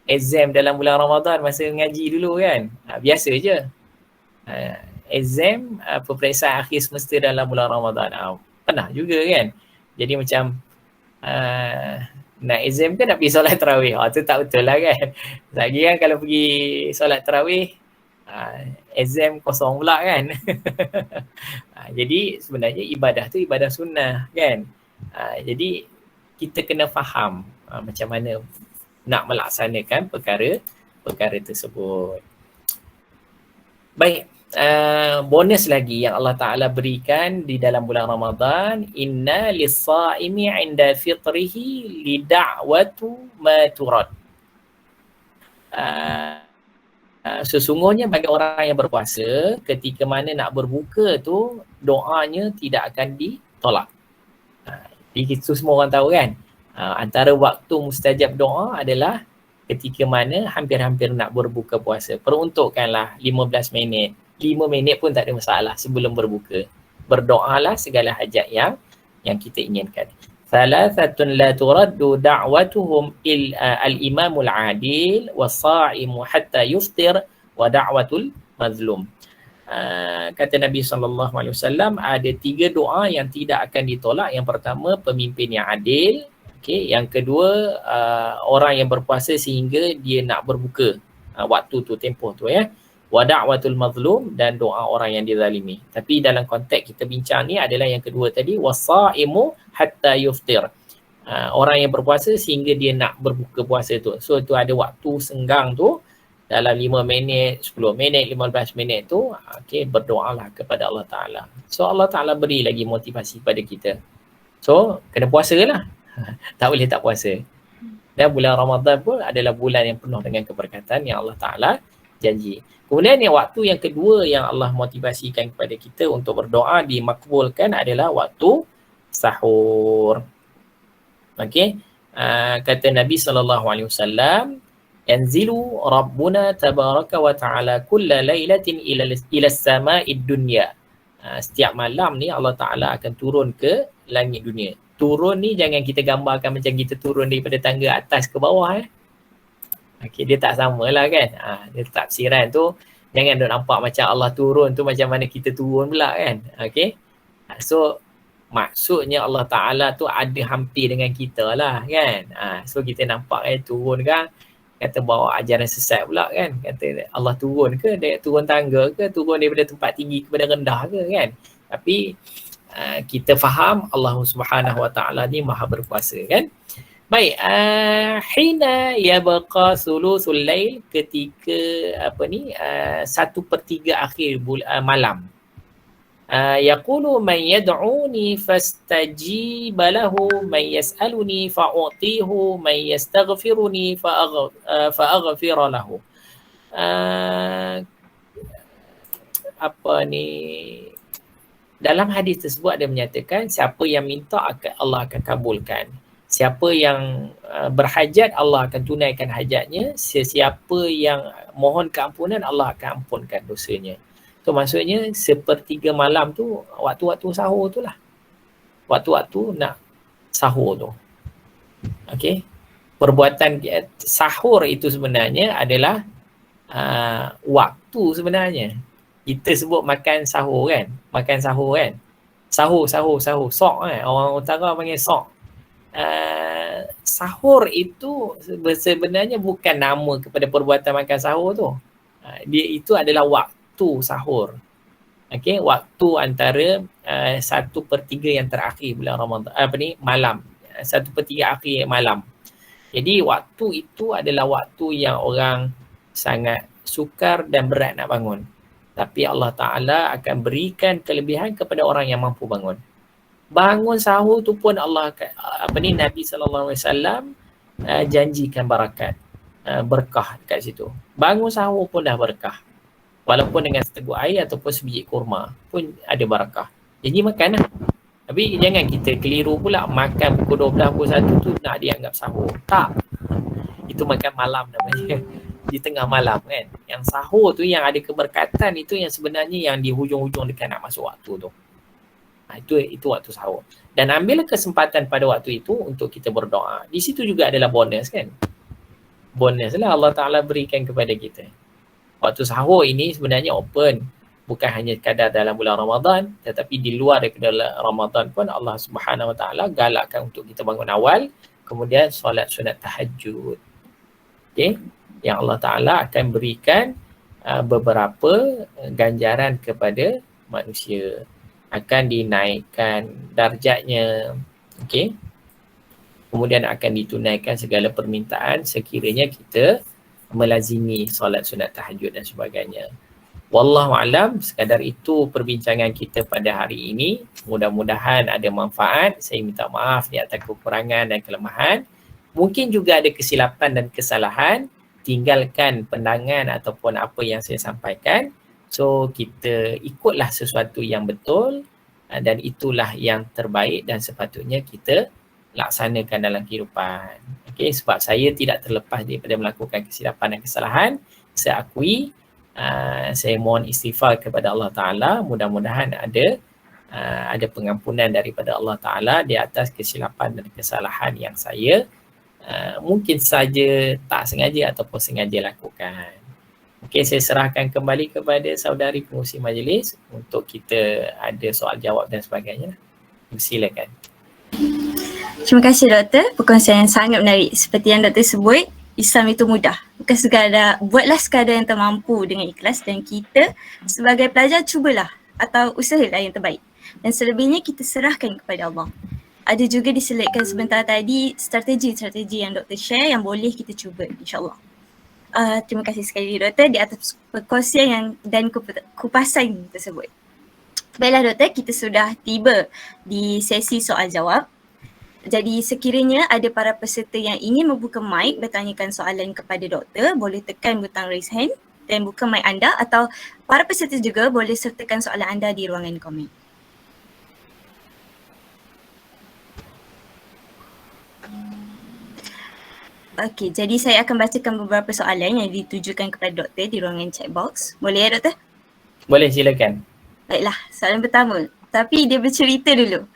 exam dalam bulan Ramadan masa ngaji dulu kan. Biasa je. Exam peperiksaan akhir semester dalam bulan Ramadan. Pernah juga kan. Jadi macam nak exam ke nak pergi solat tarawih? Tu tak betul lah kan. Lagi kan kalau pergi solat tarawih, exam kosong pula kan. Jadi sebenarnya ibadah tu ibadah sunnah kan. Jadi kita kena faham macam mana nak melaksanakan perkara tersebut. Baik, bonus lagi yang Allah Ta'ala berikan di dalam bulan Ramadan, inna lis-sa'imi 'inda fitrihi lida'watu ma turad. Sesungguhnya bagi orang yang berpuasa, ketika mana nak berbuka tu, doanya tidak akan ditolak. Itu semua orang tahu kan. Antara waktu mustajab doa adalah ketika mana hampir-hampir nak berbuka puasa. Peruntukkanlah 15 minit. 5 minit pun tak ada masalah sebelum berbuka. Berdoalah segala hajat yang kita inginkan. Thalathatun la turaddu da'watuhum al-imamul adil was-sa'imu hatta yuftir wa da'watul mazlum. Kata Nabi SAW, ada 3 doa yang tidak akan ditolak. Yang pertama, pemimpin yang adil. Okey, yang kedua orang yang berpuasa sehingga dia nak berbuka. Waktu tu, tempoh tu ya. Wa da'watul mazlum, dan doa orang yang dizalimi. Tapi dalam konteks kita bincang ni adalah yang kedua tadi, wasaimu hatta yuftir. Orang yang berpuasa sehingga dia nak berbuka puasa tu. So tu ada waktu senggang tu dalam 5 minit, 10 minit, 15 minit tu, okey, berdoalah kepada Allah Ta'ala. So Allah Ta'ala beri lagi motivasi pada kita. So kena puasa lah. Tak boleh tak puasa. Dan bulan Ramadan pun adalah bulan yang penuh dengan keberkatan yang Allah Ta'ala janji. Kemudian yang waktu yang kedua yang Allah motivasikan kepada kita untuk berdoa dimakbulkan adalah waktu sahur. Okey, kata Nabi SAW, yanzilu Rabbuna tabaraka wa ta'ala kulla laylatin ila sama'id dunya. Setiap malam ni Allah Ta'ala akan turun ke langit dunia. Turun ni jangan kita gambarkan macam kita turun daripada tangga atas ke bawah. Okey, dia tak samalah kan. Dia tafsiran tu jangan duk nampak macam Allah turun tu macam mana kita turun pula kan. Okey. So maksudnya Allah Ta'ala tu ada hampir dengan kita lah kan. So kita nampak turun kan, kata bawa ajaran sesat pula kan. Kata Allah turun ke, dia turun tangga ke, turun daripada tempat tinggi kepada rendah ke kan. Tapi kita faham Allah Subhanahu Wa Ta'ala ni maha berkuasa kan. Baik, hina yabqa sulusul lail, ketika 1/3 akhir malam. Yaqulu man yad'uni fastajib lahu, man yas'aluni fa'utihu, man yastaghfiruni fa'aghfir lahu. Dalam hadis tersebut ada menyatakan siapa yang minta Allah akan kabulkan. Siapa yang berhajat Allah akan tunaikan hajatnya. Sesiapa yang mohon keampunan Allah akan ampunkan dosanya. So maksudnya 1/3 malam tu waktu-waktu sahur tu lah. Waktu-waktu nak sahur tu. Okey. Perbuatan sahur itu sebenarnya adalah waktu sebenarnya. Kita sebut makan sahur kan. Makan sahur kan. Sahur. Sok kan. Orang utara panggil sok. Sahur itu sebenarnya bukan nama kepada perbuatan makan sahur tu. Dia itu adalah waktu sahur. Okey, waktu antara 1/3 yang terakhir bulan Ramadan, malam. 1/3 akhir malam. Jadi waktu itu adalah waktu yang orang sangat sukar dan berat nak bangun. Tapi Allah Ta'ala akan berikan kelebihan kepada orang yang mampu bangun. Bangun sahur tu pun Allah Nabi SAW janjikan barakat, berkah dekat situ. Bangun sahur pun dah berkah. Walaupun dengan seteguk air ataupun sebiji kurma pun ada barakah. Jadi makan lah. Tapi jangan kita keliru pula makan pukul 12, pukul 1 tu nak dianggap sahur. Tak. Itu makan malam namanya. Di tengah malam kan. Yang sahur tu yang ada keberkatan itu yang sebenarnya yang di hujung-hujung dekat nak masuk waktu tu. Itu waktu sahur. Dan ambil kesempatan pada waktu itu untuk kita berdoa. Di situ juga adalah bonus kan. Bonus lah Allah Ta'ala berikan kepada kita. Waktu sahur ini sebenarnya open. Bukan hanya sekadar dalam bulan Ramadan, tetapi di luar daripada Ramadan pun Allah Subhanahu Wa Ta'ala galakkan untuk kita bangun awal, kemudian solat sunat tahajud. Okay? Yang Allah Ta'ala akan berikan beberapa ganjaran kepada manusia. Akan dinaikkan darjatnya. Okay? Kemudian akan ditunaikan segala permintaan sekiranya kita melazimi solat sunat tahajud dan sebagainya. Wallahualam, sekadar itu perbincangan kita pada hari ini. Mudah-mudahan ada manfaat. Saya minta maaf di atas kekurangan dan kelemahan. Mungkin juga ada kesilapan dan kesalahan. Tinggalkan pandangan ataupun apa yang saya sampaikan. So kita ikutlah sesuatu yang betul dan itulah yang terbaik dan sepatutnya kita laksanakan dalam kehidupan. Okay, sebab saya tidak terlepas daripada melakukan kesilapan dan kesalahan. Saya akui, saya mohon istighfar kepada Allah Ta'ala. Mudah-mudahan ada pengampunan daripada Allah Ta'ala di atas kesilapan dan kesalahan yang saya mungkin saja tak sengaja ataupun sengaja lakukan. Okey, saya serahkan kembali kepada saudari pengurusi majlis untuk kita ada soal jawab dan sebagainya. Silakan. Terima kasih doktor, perkongsian yang sangat menarik. Seperti yang doktor sebut, Islam itu mudah. Bukan sekadar, buatlah sekadar yang termampu dengan ikhlas dan kita sebagai pelajar cubalah atau usahalah yang terbaik. Dan selebihnya kita serahkan kepada Allah. Ada juga diselitkan sebentar tadi strategi-strategi yang doktor share yang boleh kita cuba insyaAllah. Terima kasih sekali doktor di atas perkongsian yang dan kupasan tersebut. Baiklah doktor, kita sudah tiba di sesi soal jawab. Jadi sekiranya ada para peserta yang ingin membuka mic bertanyakan soalan kepada doktor, boleh tekan butang raise hand dan buka mic anda, atau para peserta juga boleh sertakan soalan anda di ruangan komen. Okey, jadi saya akan bacakan beberapa soalan yang ditujukan kepada doktor di ruangan chat box. Boleh ya doktor? Boleh, silakan. Baiklah, soalan pertama. Tapi dia bercerita dulu.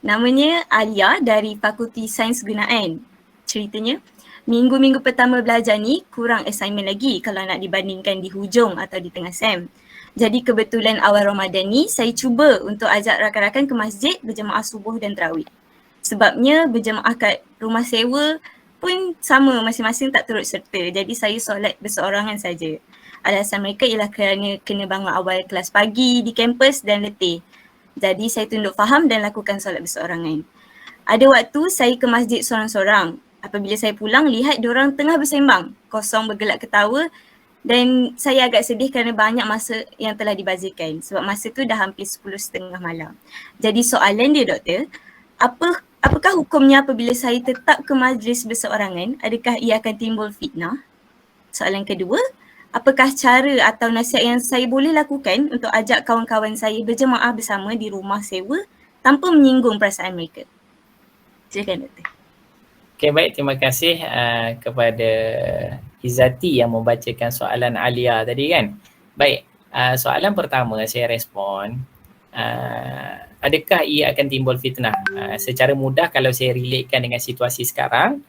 Namanya Alia dari Fakulti Sains Gunaan. Ceritanya, minggu-minggu pertama belajar ni kurang assignment lagi kalau nak dibandingkan di hujung atau di tengah sem. Jadi kebetulan awal Ramadan ni saya cuba untuk ajak rakan-rakan ke masjid berjemaah subuh dan tarawih. Sebabnya berjemaah kat rumah sewa pun sama, masing-masing tak turut serta. Jadi saya solat berseorangan saja. Alasan mereka ialah kerana kena bangun awal kelas pagi di kampus dan letih. Jadi saya tunduk faham dan lakukan solat berseorangan. Ada waktu saya ke masjid seorang-seorang. Apabila saya pulang, lihat diorang tengah bersembang, kosong bergelak ketawa, dan saya agak sedih kerana banyak masa yang telah dibazirkan sebab masa tu dah hampir 10:30 malam. Jadi soalan dia doktor, apakah hukumnya apabila saya tetap ke majlis berseorangan? Adakah ia akan timbul fitnah? Soalan kedua, apakah cara atau nasihat yang saya boleh lakukan untuk ajak kawan-kawan saya berjemaah bersama di rumah sewa tanpa menyinggung perasaan mereka? Silakan doktor. Okey, baik, terima kasih kepada Izzati yang membacakan soalan Alia tadi kan. Baik, soalan pertama saya respon, adakah ia akan timbul fitnah? Secara mudah kalau saya relatekan dengan situasi sekarang,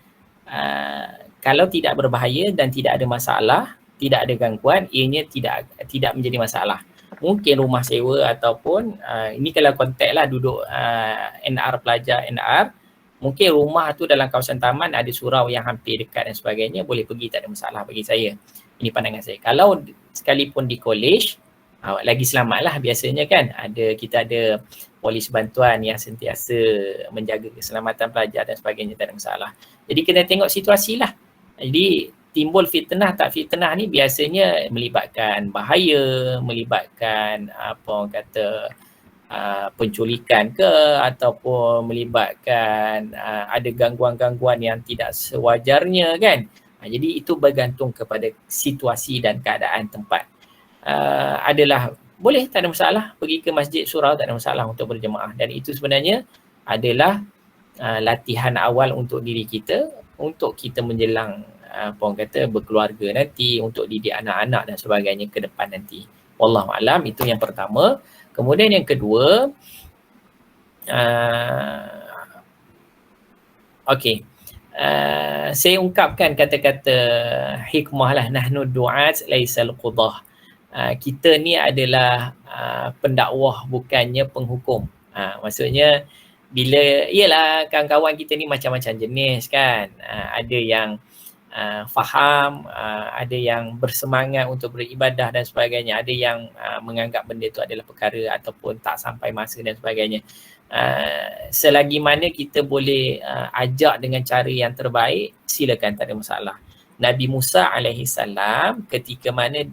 kalau tidak berbahaya dan tidak ada masalah, tidak ada gangguan, ianya tidak menjadi masalah. Mungkin rumah sewa ataupun ini kalau konteks lah duduk NR pelajar NR, mungkin rumah tu dalam kawasan taman ada surau yang hampir dekat dan sebagainya, boleh pergi, tak ada masalah bagi saya. Ini pandangan saya. Kalau sekalipun di college, lagi selamat lah biasanya kan. Kita ada polis bantuan yang sentiasa menjaga keselamatan pelajar dan sebagainya, tak ada masalah. Jadi kena tengok situasi lah. Jadi timbul fitnah tak fitnah ni biasanya melibatkan bahaya, melibatkan apa orang kata penculikan ke, ataupun melibatkan ada gangguan-gangguan yang tidak sewajarnya kan. Jadi itu bergantung kepada situasi dan keadaan tempat. Adalah boleh, tak ada masalah pergi ke masjid surau, tak ada masalah untuk berjemaah, dan itu sebenarnya adalah latihan awal untuk diri kita, untuk kita menjelang apa orang kata berkeluarga nanti, untuk didik anak-anak dan sebagainya ke depan nanti. Wallahualam, itu yang pertama. Kemudian yang kedua, saya ungkapkan kata-kata hikmah lah, nahnu du'at laisal qudah. Kita ni adalah pendakwah, bukannya penghukum. Maksudnya bila, iyalah kawan-kawan kita ni macam-macam jenis kan. Ada yang faham, ada yang bersemangat untuk beribadah dan sebagainya, ada yang menganggap benda itu adalah perkara ataupun tak sampai masa dan sebagainya. Selagi mana kita boleh ajak dengan cara yang terbaik, silakan, tak ada masalah. Nabi Musa alaihissalam ketika mana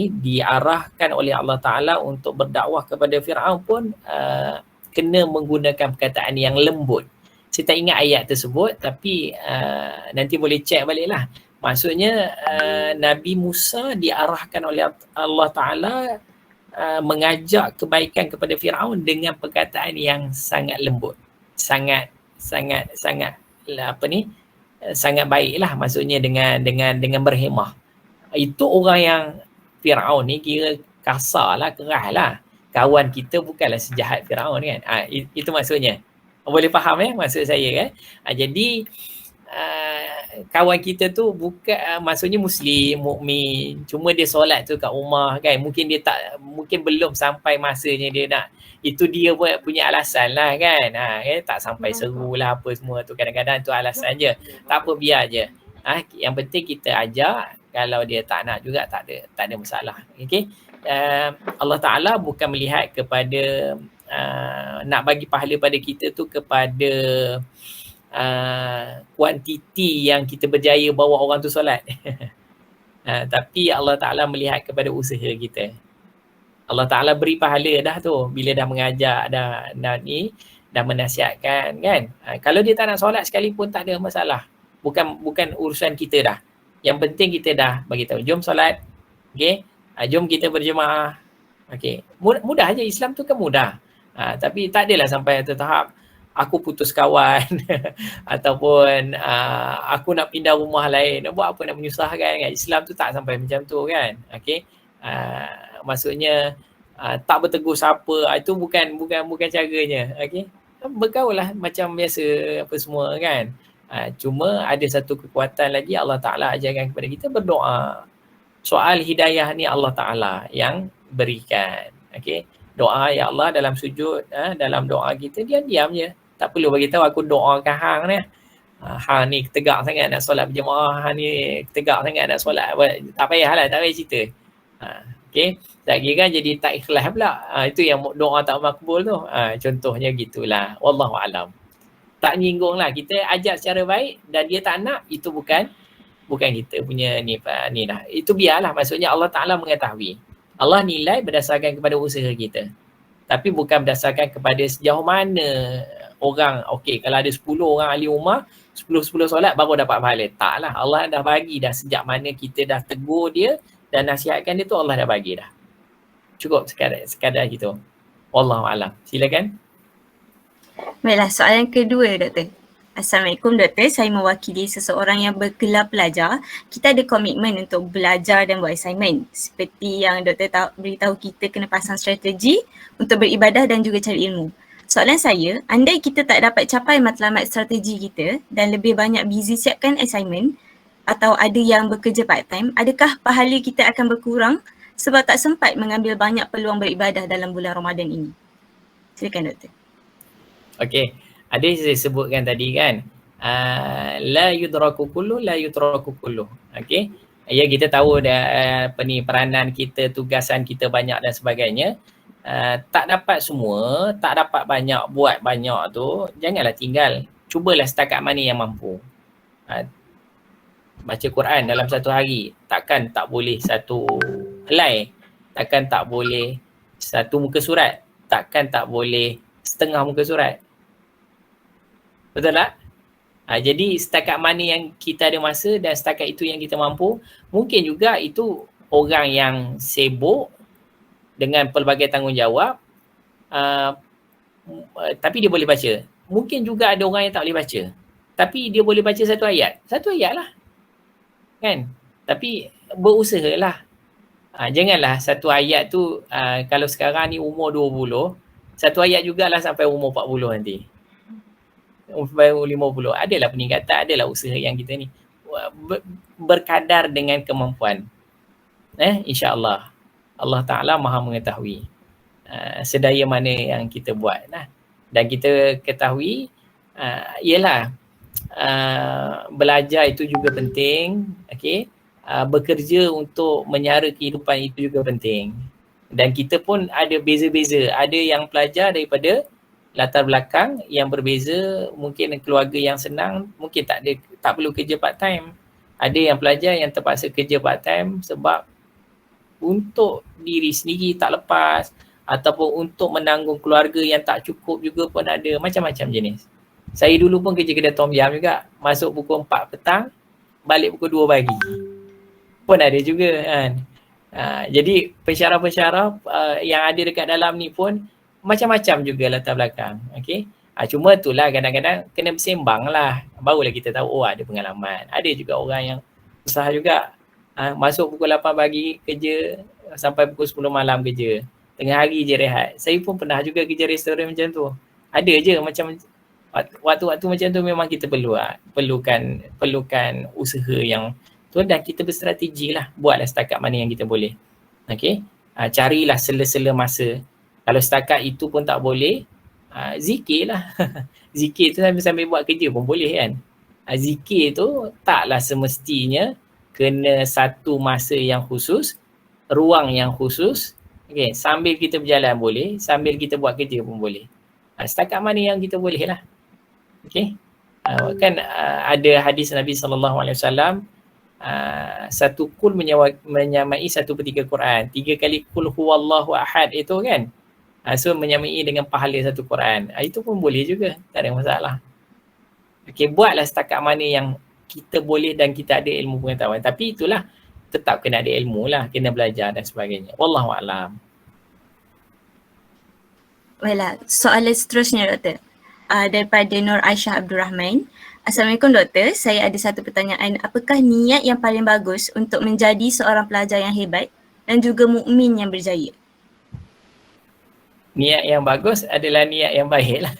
diarahkan oleh Allah Ta'ala untuk berdakwah kepada Fir'aun pun kena menggunakan perkataan yang lembut. Saya tak ingat ayat tersebut, tapi nanti boleh cek balik lah. Maksudnya Nabi Musa diarahkan oleh Allah Ta'ala mengajak kebaikan kepada Fir'aun dengan perkataan yang sangat lembut. Sangat baik lah, maksudnya dengan berhemah. Itu orang yang Fir'aun ni kira kasar lah, keras lah. Kawan kita bukanlah sejahat Fir'aun kan. Itu maksudnya. Boleh faham maksud saya kan. Jadi kawan kita tu bukan maksudnya Muslim, mukmin, cuma dia solat tu kat rumah kan, mungkin belum sampai masanya dia nak, itu dia punya alasan lah kan, tak sampai seru lah apa semua tu, kadang-kadang tu alasan je, tak apa biar je. Yang penting kita ajak, kalau dia tak nak juga tak ada masalah. Okay? Allah Ta'ala bukan melihat kepada nak bagi pahala pada kita tu kepada kuantiti yang kita berjaya bawa orang tu solat. Tapi Allah Ta'ala melihat kepada usaha kita. Allah Ta'ala beri pahala dah tu bila dah mengajak, dah menasihatkan kan. Kalau dia tak nak solat sekalipun tak ada masalah. Bukan urusan kita dah. Yang penting kita dah bagi tahu, jom solat. Okey. Jom kita berjemaah. Okey. Mudah aja, Islam tu kan mudah. Tapi tak adalah sampai ke tahap aku putus kawan ataupun aku nak pindah rumah lain. Nak buat apa, nak menyusahkan kan? Islam tu tak sampai macam tu kan. Okey. Maksudnya tak bertegur siapa, itu bukan caranya. Okey. Bergaul lah macam biasa apa semua kan. Cuma ada satu kekuatan lagi, Allah Ta'ala ajarkan kepada kita berdoa. Soal hidayah ni Allah Ta'ala yang berikan. Okay? Doa, ya Allah, dalam sujud, dalam doa kita, diam-diam je. Tak perlu bagi tahu aku doakan hang ni. Hang ni tegak sangat nak solat berjemaah, hang ni tegak sangat nak solat. Tak payahlah, tak payah cerita. Okay? Tak kira jadi tak ikhlas pula. Itu yang doa tak makbul tu. Contohnya gitulah. Wallahualam. Tak nyinggung lah. Kita ajak secara baik dan dia tak nak, itu bukan kita punya ni dah. Itu biarlah, maksudnya Allah Ta'ala mengetahui. Allah nilai berdasarkan kepada usaha kita. Tapi bukan berdasarkan kepada sejauh mana orang, okey, kalau ada 10 orang ahli rumah, 10 solat baru dapat pahala. Taklah, Allah dah bagi dah sejak mana kita dah tegur dia dan nasihatkan dia tu, Allah dah bagi dah. Cukup sekadar gitu. Wallahualam. Silakan. Baiklah, soalan kedua, Doktor. Assalamualaikum Doktor, saya mewakili seseorang yang bergelar pelajar. Kita ada komitmen untuk belajar dan buat assignment. Seperti yang Doktor beritahu kita kena pasang strategi untuk beribadah dan juga cari ilmu. Soalan saya, andai kita tak dapat capai matlamat strategi kita dan lebih banyak busy siapkan assignment atau ada yang bekerja part time, adakah pahala kita akan berkurang sebab tak sempat mengambil banyak peluang beribadah dalam bulan Ramadan ini? Silakan Doktor. Okey, ada saya sebutkan tadi kan, la yudraku kullu, la yutraku kullu. Okey, ya kita tahu dah peranan kita, tugasan kita banyak dan sebagainya. Tak dapat semua, tak dapat banyak, buat banyak tu, janganlah tinggal. Cubalah setakat mana yang mampu. Baca Quran dalam satu hari, takkan tak boleh satu helai, takkan tak boleh satu muka surat, takkan tak boleh setengah muka surat. Betul tak? Jadi setakat mana yang kita ada masa dan setakat itu yang kita mampu. Mungkin juga itu orang yang sibuk dengan pelbagai tanggungjawab, tapi dia boleh baca. Mungkin juga ada orang yang tak boleh baca, tapi dia boleh baca satu ayat lah kan. Tapi berusahalah. Janganlah satu ayat tu, kalau sekarang ni umur 20, satu ayat jugalah sampai umur 40 nanti, sampai 50. Adalah peningkatan, adalah usaha yang kita ni berkadar dengan kemampuan. InsyaAllah Allah Ta'ala maha mengetahui sedaya mana yang kita buat. Dan kita ketahui ialah belajar itu juga penting. Okay? Bekerja untuk menyara kehidupan itu juga penting. Dan kita pun ada beza-beza. Ada yang pelajar daripada latar belakang yang berbeza, mungkin keluarga yang senang, mungkin tak perlu kerja part time. Ada yang pelajar yang terpaksa kerja part time sebab untuk diri sendiri tak lepas, ataupun untuk menanggung keluarga yang tak cukup juga pun ada, macam-macam jenis. Saya dulu pun kerja kedai tom yam juga, masuk pukul 4 petang, balik pukul 2 pagi. Pun ada juga kan. Jadi pensyarah-pensyarah yang ada dekat dalam ni pun macam-macam juga latar belakang. Okay? Cuma itulah kadang-kadang kena bersembang lah, barulah kita tahu ada pengalaman. Ada juga orang yang usaha juga, masuk pukul 8 pagi kerja sampai pukul 10 malam kerja, tengah hari je rehat. Saya pun pernah juga kerja restoran macam tu. Ada je macam Waktu-waktu macam tu memang kita perlukan usaha yang tu, dan kita berstrategi lah, buatlah setakat mana yang kita boleh. Okey, carilah sela-sela masa. Kalau setakat itu pun tak boleh, zikir lah. Zikir tu sambil buat kerja pun boleh kan. Zikir tu taklah semestinya kena satu masa yang khusus, ruang yang khusus. Okay, sambil kita berjalan boleh, sambil kita buat kerja pun boleh. Setakat mana yang kita boleh lah. Okay. Kan ada hadis Nabi SAW, satu kul menyamai 1/3 Quran. 3 kali kul huwallahu ahad itu kan. So menyamai dengan pahala satu Quran. Itu pun boleh juga, tak ada masalah. Okay, buatlah setakat mana yang kita boleh dan kita ada ilmu pengetahuan. Tapi itulah, tetap kena ada ilmu lah, kena belajar dan sebagainya. Wallahualam. Baiklah, soalan seterusnya Doktor. Daripada Nur Aisyah Abdul Rahman. Assalamualaikum Doktor, saya ada satu pertanyaan. Apakah niat yang paling bagus untuk menjadi seorang pelajar yang hebat dan juga mukmin yang berjaya? Niat yang bagus adalah niat yang baik lah.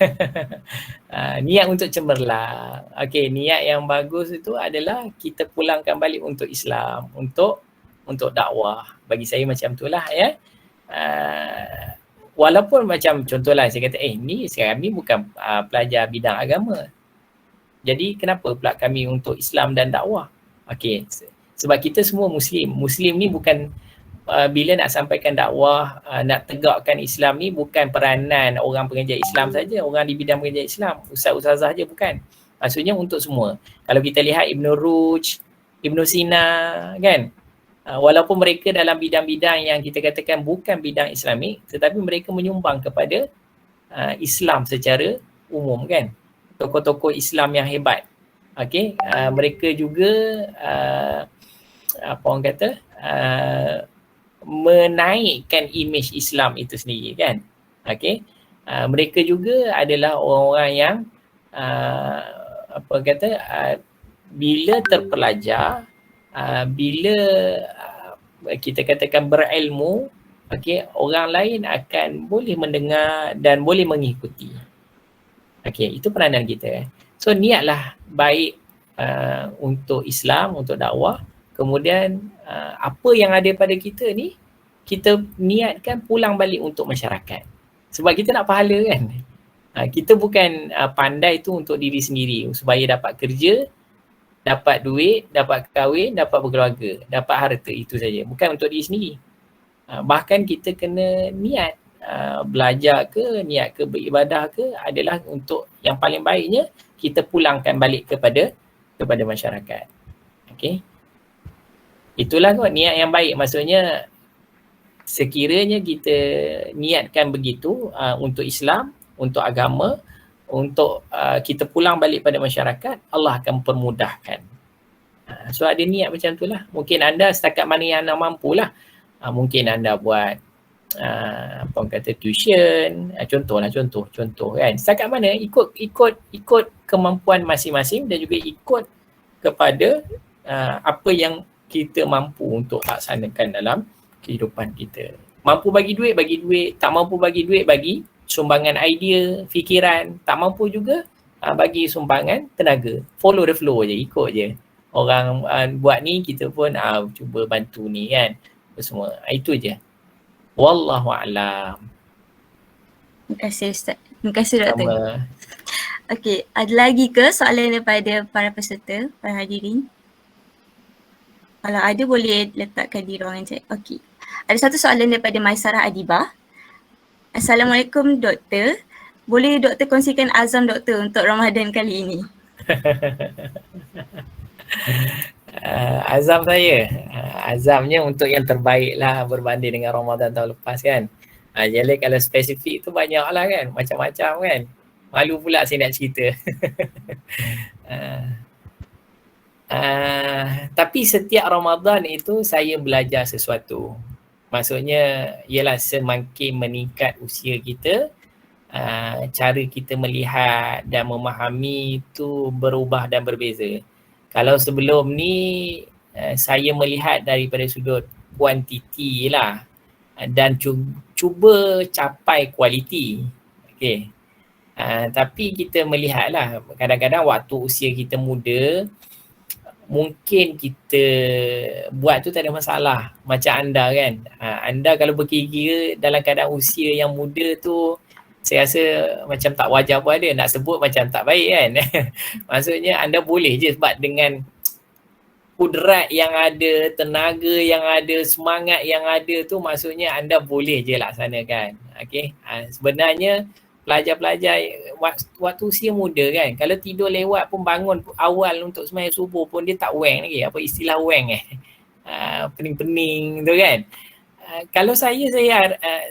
Niat untuk cemerlang. Okey, niat yang bagus itu adalah kita pulangkan balik untuk Islam, untuk dakwah. Bagi saya macam itulah ya. Walaupun macam contohlah saya kata, ni sekarang ni bukan pelajar bidang agama. Jadi kenapa pula kami untuk Islam dan dakwah? Okey, sebab kita semua Muslim. Muslim ni bukan bila nak sampaikan dakwah, nak tegakkan Islam ni bukan peranan orang pengajar Islam saja, orang di bidang pengajar Islam, ustaz-ustazah saja, bukan. Maksudnya untuk semua. Kalau kita lihat Ibn Ruj, Ibn Sina kan, walaupun mereka dalam bidang-bidang yang kita katakan bukan bidang Islamik, tetapi mereka menyumbang kepada Islam secara umum kan. Tokoh-tokoh Islam yang hebat. Okey, mereka juga apa orang kata, menaikkan imej Islam itu sendiri kan. Okey, mereka juga adalah orang-orang yang apa kata, bila terpelajar, bila kita katakan berilmu, okey, orang lain akan boleh mendengar dan boleh mengikuti. Okey, itu peranan kita. So niatlah baik untuk Islam, untuk dakwah. Kemudian apa yang ada pada kita ni, kita niatkan pulang balik untuk masyarakat. Sebab kita nak pahala kan. Kita bukan pandai tu untuk diri sendiri, supaya dapat kerja, dapat duit, dapat kahwin, dapat berkeluarga, dapat harta, itu saja. Bukan untuk diri sendiri. Bahkan kita kena niat belajar ke, niat ke beribadah ke, adalah untuk yang paling baiknya kita pulangkan balik kepada masyarakat. Okey. Itulah kot niat yang baik. Maksudnya sekiranya kita niatkan begitu untuk Islam, untuk agama, untuk kita pulang balik pada masyarakat, Allah akan permudahkan. So ada niat macam tu lah. Mungkin anda setakat mana yang anda mampu lah. Mungkin anda buat apa orang kata, tuition, contoh kan. Setakat mana, ikut kemampuan masing-masing dan juga ikut kepada apa yang kita mampu untuk laksanakan dalam kehidupan kita. Mampu bagi duit, tak mampu bagi duit, bagi sumbangan idea, fikiran, tak mampu juga bagi sumbangan tenaga. Follow the flow je, ikut je. Orang buat ni, kita pun cuba bantu ni kan. Semua. Itu je. Wallahualam. Terima kasih Ustaz. Terima kasih Doktor. Okey, ada lagi ke soalan daripada para peserta, para hadirin? Kalau ada boleh letakkan di ruangan chat. Okey. Ada satu soalan daripada Maisarah Adibah. Assalamualaikum Doktor. Boleh Doktor kongsikan azam Doktor untuk Ramadan kali ini? Azam saya, azamnya untuk yang terbaik lah berbanding dengan Ramadan tahun lepas kan. Jadi kalau spesifik tu banyak lah kan, macam-macam kan. Malu pula saya nak cerita. Tapi setiap Ramadan itu saya belajar sesuatu. Maksudnya ialah semakin meningkat usia kita, cara kita melihat dan memahami itu berubah dan berbeza. Kalau sebelum ni saya melihat daripada sudut kuantiti lah dan cuba capai kualiti. Okey. Tapi kita melihatlah kadang-kadang waktu usia kita muda, mungkin kita buat tu tak ada masalah. Macam anda kan, anda kalau berkira dalam keadaan usia yang muda tu, saya rasa macam tak wajar pun ada, nak sebut macam tak baik kan. Maksudnya anda boleh je sebab dengan kudrat yang ada, tenaga yang ada, semangat yang ada tu, maksudnya anda boleh je laksanakan. Okay? Sebenarnya pelajar-pelajar waktu usia muda kan, kalau tidur lewat pun bangun awal untuk sembahyang subuh pun dia tak weng lagi. Apa istilah weng pening-pening tu kan. Kalau saya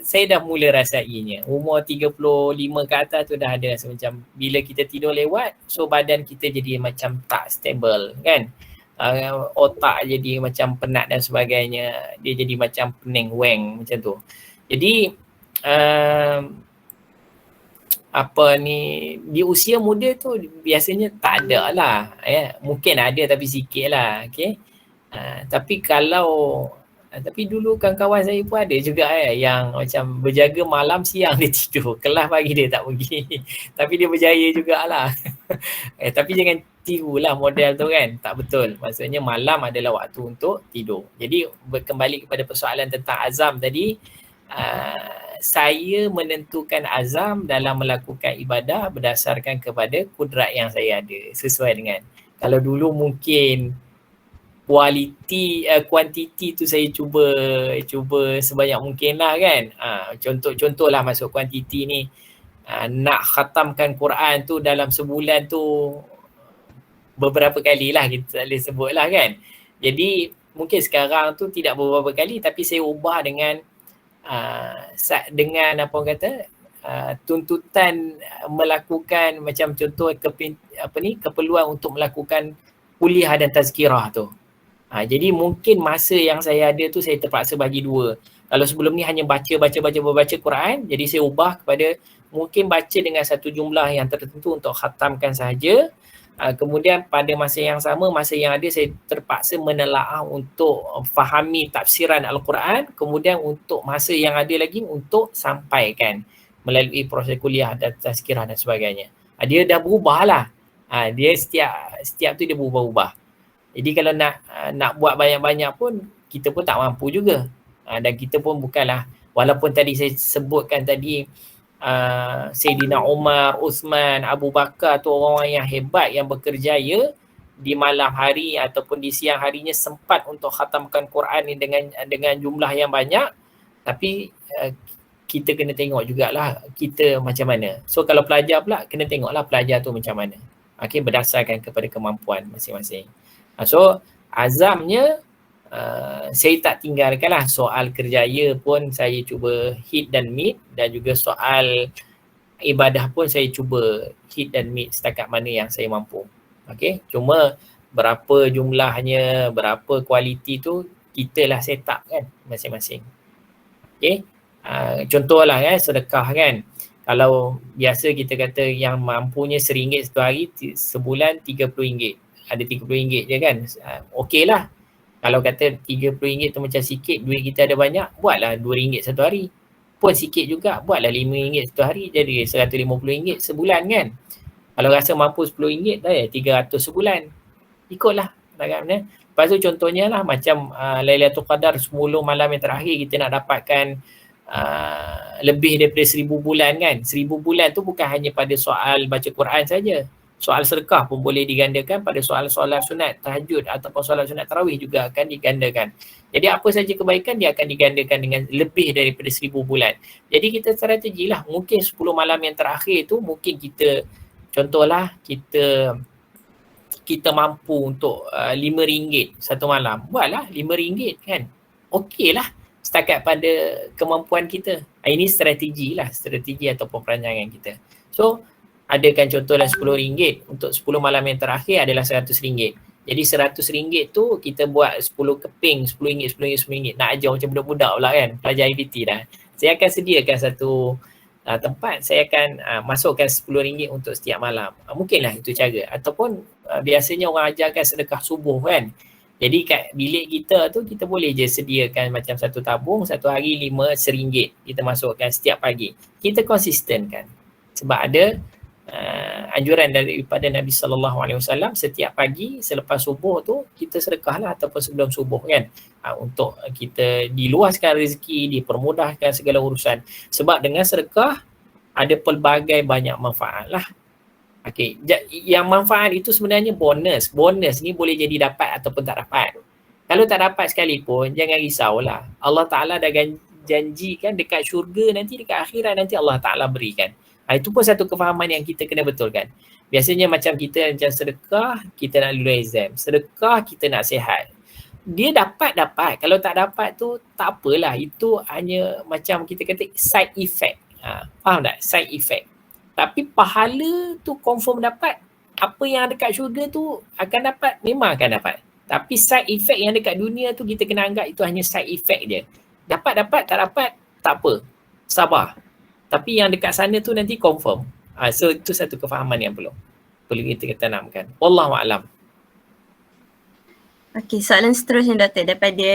dah mula rasainya. Umur 35 ke atas tu dah ada rasa macam bila kita tidur lewat, so badan kita jadi macam tak stable kan. Otak jadi macam penat dan sebagainya. Dia jadi macam pening, weng macam tu. Jadi di usia muda tu biasanya tak ada lah mungkin ada tapi sikit lah, okay? Tapi dulu kawan-kawan saya pun ada juga yang macam berjaga malam, siang dia tidur, kelas pagi dia tak pergi tapi dia berjaya jugalah. Tapi jangan tirulah model tu kan, tak betul. Maksudnya malam adalah waktu untuk tidur. Jadi kembali kepada persoalan tentang azam tadi, saya menentukan azam dalam melakukan ibadah berdasarkan kepada kudrat yang saya ada, sesuai dengan, kalau dulu mungkin kuantiti tu saya cuba sebanyak mungkin lah kan. Contoh-contohlah masuk kuantiti ni, nak khatamkan Quran tu dalam sebulan tu beberapa kali lah, kita boleh sebut lah kan. Jadi mungkin sekarang tu tidak beberapa kali, tapi saya ubah dengan apa orang kata, tuntutan melakukan macam contoh keperluan untuk melakukan kuliah dan tazkirah tu. Jadi mungkin masa yang saya ada tu saya terpaksa bagi dua. Kalau sebelum ni hanya baca Quran, jadi saya ubah kepada mungkin baca dengan satu jumlah yang tertentu untuk khatamkan sahaja. Kemudian pada masa yang sama, masa yang ada saya terpaksa menelaah untuk fahami tafsiran Al-Quran, kemudian untuk masa yang ada lagi untuk sampaikan melalui proses kuliah dan tazkirah dan sebagainya. Dia dah berubah lah. Dia setiap tu dia berubah-ubah. Jadi kalau nak buat banyak-banyak pun kita pun tak mampu juga. Dan kita pun bukanlah, walaupun tadi saya sebutkan tadi Sayyidina Umar, Uthman, Abu Bakar tu orang-orang yang hebat, yang berkerjaya di malam hari ataupun di siang harinya sempat untuk khatamkan Quran ni dengan jumlah yang banyak. Tapi kita kena tengok jugalah kita macam mana. So kalau pelajar pula kena tengoklah pelajar tu macam mana. Okay, berdasarkan kepada kemampuan masing-masing. So azamnya saya tak tinggalkanlah, soal kerjaya pun saya cuba hit dan meet, dan juga soal ibadah pun saya cuba hit dan meet setakat mana yang saya mampu. Okay, cuma berapa jumlahnya, berapa kualiti tu kita lah set up kan masing-masing. Okay, contohlah sedekah kan, kalau biasa kita kata yang mampunya RM1 satu hari, sebulan RM30, ada RM30 je kan, okey lah. Kalau kata RM30 tu macam sikit, duit kita ada banyak, buatlah RM2 satu hari. Pun sikit juga, buatlah RM5 satu hari, jadi RM150 sebulan kan. Kalau rasa mampu RM10, dah RM300 sebulan. Ikutlah. Lepas tu contohnya lah macam Lailatul Qadar 10 malam yang terakhir, kita nak dapatkan lebih daripada 1000 bulan kan. 1000 bulan tu bukan hanya pada soal baca Quran saja. Soal sedekah pun boleh digandakan, pada soal solat sunat tahajud ataupun solat sunat tarawih juga akan digandakan. Jadi apa saja kebaikan dia akan digandakan dengan lebih daripada 1000 bulan. Jadi kita strategi lah, mungkin 10 malam yang terakhir tu mungkin kita, contohlah kita mampu untuk RM5 satu malam, buatlah RM5 kan. Okey lah setakat pada kemampuan kita. Ini strategi lah, strategi ataupun perancangan kita. So adakan contohlah RM10 untuk 10 malam yang terakhir adalah RM100. Jadi RM100 tu kita buat 10 keping, RM10, nak ajar macam budak-budak pula kan, pelajar IPT dah. Saya akan sediakan satu tempat, saya akan masukkan RM10 untuk setiap malam. Mungkinlah itu cara. Ataupun biasanya orang ajarkan sedekah subuh kan. Jadi kat bilik kita tu kita boleh je sediakan macam satu tabung, satu hari RM5 kita masukkan setiap pagi. Kita konsisten kan. Sebab ada anjuran daripada Nabi SAW, setiap pagi selepas subuh tu kita sedekahlah ataupun sebelum subuh kan, untuk kita diluaskan rezeki, dipermudahkan segala urusan. Sebab dengan sedekah ada pelbagai banyak manfaat lah. Okey, yang manfaat itu sebenarnya bonus. Bonus ni boleh jadi dapat ataupun tak dapat. Kalau tak dapat sekalipun, jangan risaulah. Allah Ta'ala dah janjikan dekat syurga nanti, dekat akhirat nanti Allah Ta'ala berikan. Itu pun satu kefahaman yang kita kena betulkan. Biasanya macam kita macam sedekah, kita nak lulus exam. Sedekah, kita nak sihat. Dia dapat. Kalau tak dapat tu, tak apalah. Itu hanya macam kita kata side effect. Faham tak? Side effect. Tapi pahala tu confirm dapat. Apa yang dekat syurga tu akan dapat, memang akan dapat. Tapi side effect yang dekat dunia tu kita kena anggap itu hanya side effect je. Dapat, tak dapat, tak apa. Sabar. Tapi yang dekat sana tu nanti confirm. So itu satu kefahaman yang perlu kita tanamkan. Wallahualam. Okey, soalan seterusnya Doktor daripada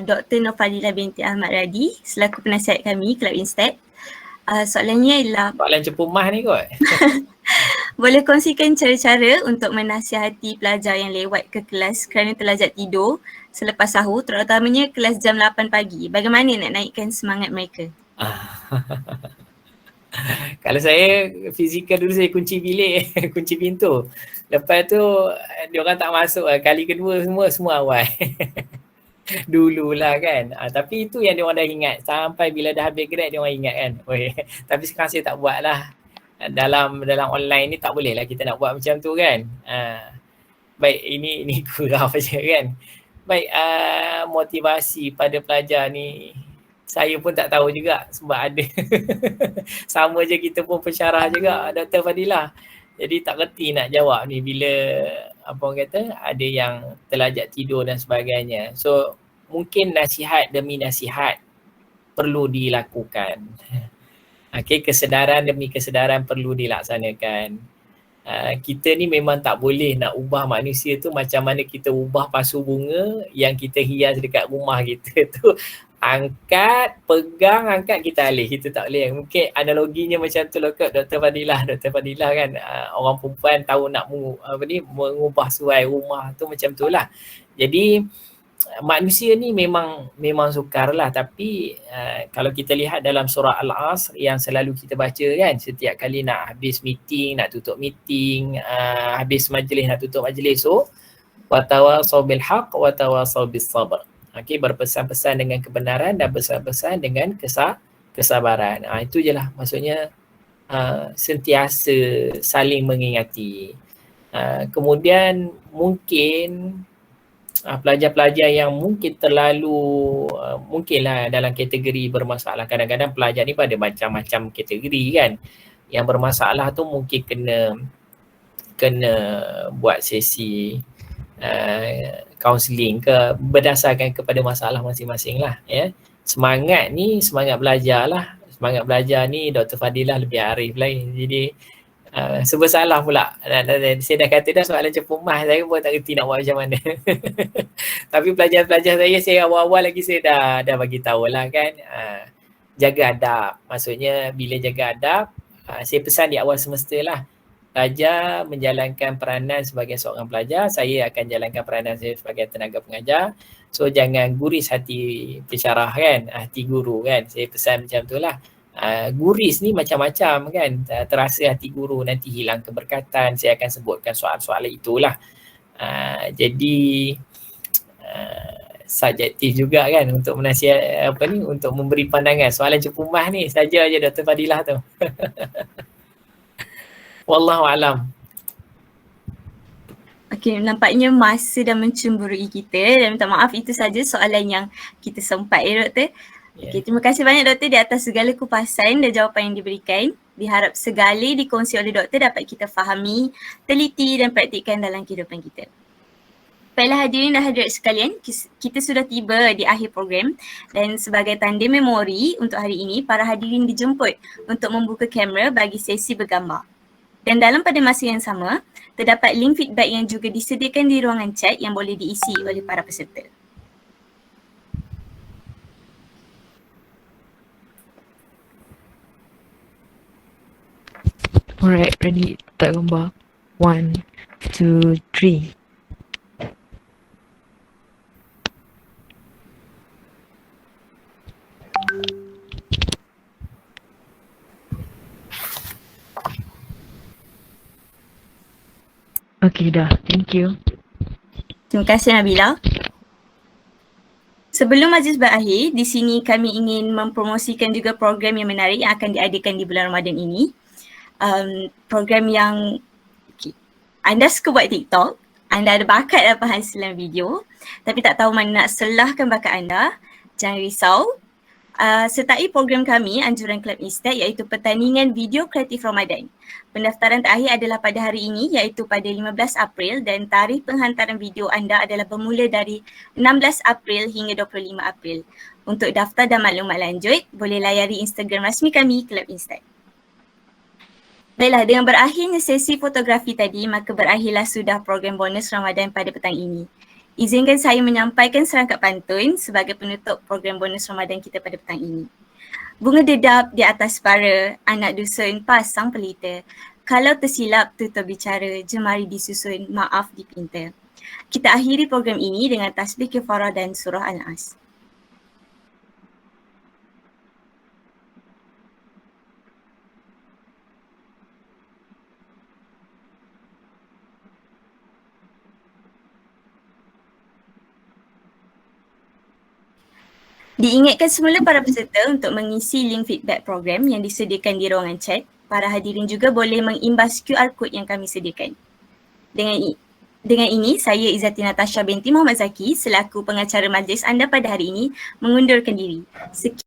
Dr. Nurfadilah binti Ahmad Radi selaku penasihat kami Kelab Instat. Soalannya ialah, soalan cepumah ni kot. boleh kongsikan cara-cara untuk menasihati pelajar yang lewat ke kelas kerana terlajak tidur selepas sahur, terutamanya kelas jam 8 pagi. Bagaimana nak naikkan semangat mereka? Kalau saya fizikal dulu, saya kunci bilik, kunci pintu. Lepas tu dia orang tak masuk, kali kedua semua awal. Dululah kan. Tapi itu yang dia orang dah ingat. Sampai bila dah habis grad dia orang ingat kan. Tapi sekarang saya tak buat lah. Dalam online ni tak boleh lah kita nak buat macam tu kan. Baik, ini kurang saja kan. Baik, motivasi pada pelajar ni saya pun tak tahu juga sebab ada sama je kita pun pensyarah juga Dr. Fadilah. Jadi tak reti nak jawab ni bila apa orang kata ada yang terlajak tidur dan sebagainya. So mungkin nasihat demi nasihat perlu dilakukan. Okay, kesedaran demi kesedaran perlu dilaksanakan. Kita ni memang tak boleh nak ubah manusia tu macam mana kita ubah pasu bunga yang kita hias dekat rumah kita tu. Angkat, pegang, angkat, kita alih. Kita tak boleh. Mungkin analoginya macam tu lah kot Dr. Fadilah kan. Orang perempuan tahu nak mengubah suai rumah tu macam tu lah. Jadi manusia ni memang sukar lah. Tapi kalau kita lihat dalam surah Al-Asr yang selalu kita baca kan, setiap kali nak habis meeting, nak tutup meeting, habis majlis, nak tutup majlis. So, watawasau bil haq, watawasau bis sabr. Okay, berpesan-pesan dengan kebenaran dan berpesan-pesan dengan kesabaran. Itu je lah. Maksudnya sentiasa saling mengingati. Kemudian mungkin pelajar-pelajar yang mungkin terlalu mungkinlah dalam kategori bermasalah. Kadang-kadang pelajar ni pada macam-macam kategori kan. Yang bermasalah tu mungkin kena buat sesi counselling ke berdasarkan kepada masalah masing-masing lah ya. Semangat belajar lah. Semangat belajar ni Dr. Fadilah lebih arif lain. Jadi serba salah pula. Saya dah kata dah soalan cepumah, saya pun tak kerti nak buat macam mana. Tapi pelajar-pelajar saya awal-awal lagi saya dah bagi tahu lah kan. Jaga adab. Maksudnya bila jaga adab, saya pesan di awal semester lah. Pelajar menjalankan peranan sebagai seorang pelajar, saya akan jalankan peranan saya sebagai tenaga pengajar. So jangan guris hati pensyarah kan, hati guru kan. Saya pesan macam tu lah. Guris ni macam-macam kan, terasa hati guru nanti hilang keberkatan. Saya akan sebutkan soal-soal itulah. Jadi subjektif juga kan untuk menasihat untuk memberi pandangan. Soalan cepumah ni saja je Dr. Fadilah tu. Wallahualam. Okey, nampaknya masa dah mencemburui kita dan minta maaf itu saja soalan yang kita sempat Doktor. Okey, terima kasih banyak Doktor di atas segala kupasan dan jawapan yang diberikan. Diharap segala dikongsi oleh Doktor dapat kita fahami, teliti dan praktikkan dalam kehidupan kita. Baiklah hadirin dan hadirat sekalian, kita sudah tiba di akhir program dan sebagai tanda memori untuk hari ini, para hadirin dijemput untuk membuka kamera bagi sesi bergambar. Dan dalam pada masa yang sama, terdapat link feedback yang juga disediakan di ruangan chat yang boleh diisi oleh para peserta. Alright, ready. Tak gambar. 1, 2, 3. Okay dah, thank you. Terima kasih Nabila. Sebelum majlis berakhir, di sini kami ingin mempromosikan juga program yang menarik yang akan diadakan di bulan Ramadan ini. Program yang anda suka buat TikTok, anda ada bakat dalam penghasilan video, tapi tak tahu mana nak selahkan bakat anda, jangan risau. Sertai program kami, Anjuran Club Instead, iaitu pertandingan video kreatif Ramadan. Pendaftaran terakhir adalah pada hari ini, iaitu pada 15 April, dan tarikh penghantaran video anda adalah bermula dari 16 April hingga 25 April. Untuk daftar dan maklumat lanjut, boleh layari Instagram rasmi kami, Club Instead. Baiklah, dengan berakhirnya sesi fotografi tadi, maka berakhirlah sudah program bonus Ramadan pada petang ini. Izinkan saya menyampaikan serangkap pantun sebagai penutup program bonus Ramadan kita pada petang ini. Bunga dedap di atas para, anak dusun pasang pelita. Kalau tersilap tutur bicara, jemari disusun, maaf dipinta. Kita akhiri program ini dengan tasbih kifarah dan surah Al-As. Diingatkan semula para peserta untuk mengisi link feedback program yang disediakan di ruangan chat. Para hadirin juga boleh mengimbas QR code yang kami sediakan. Dengan ini, saya Izzati Natasha binti Muhammad Zaki selaku pengacara majlis anda pada hari ini mengundurkan diri. Sekian.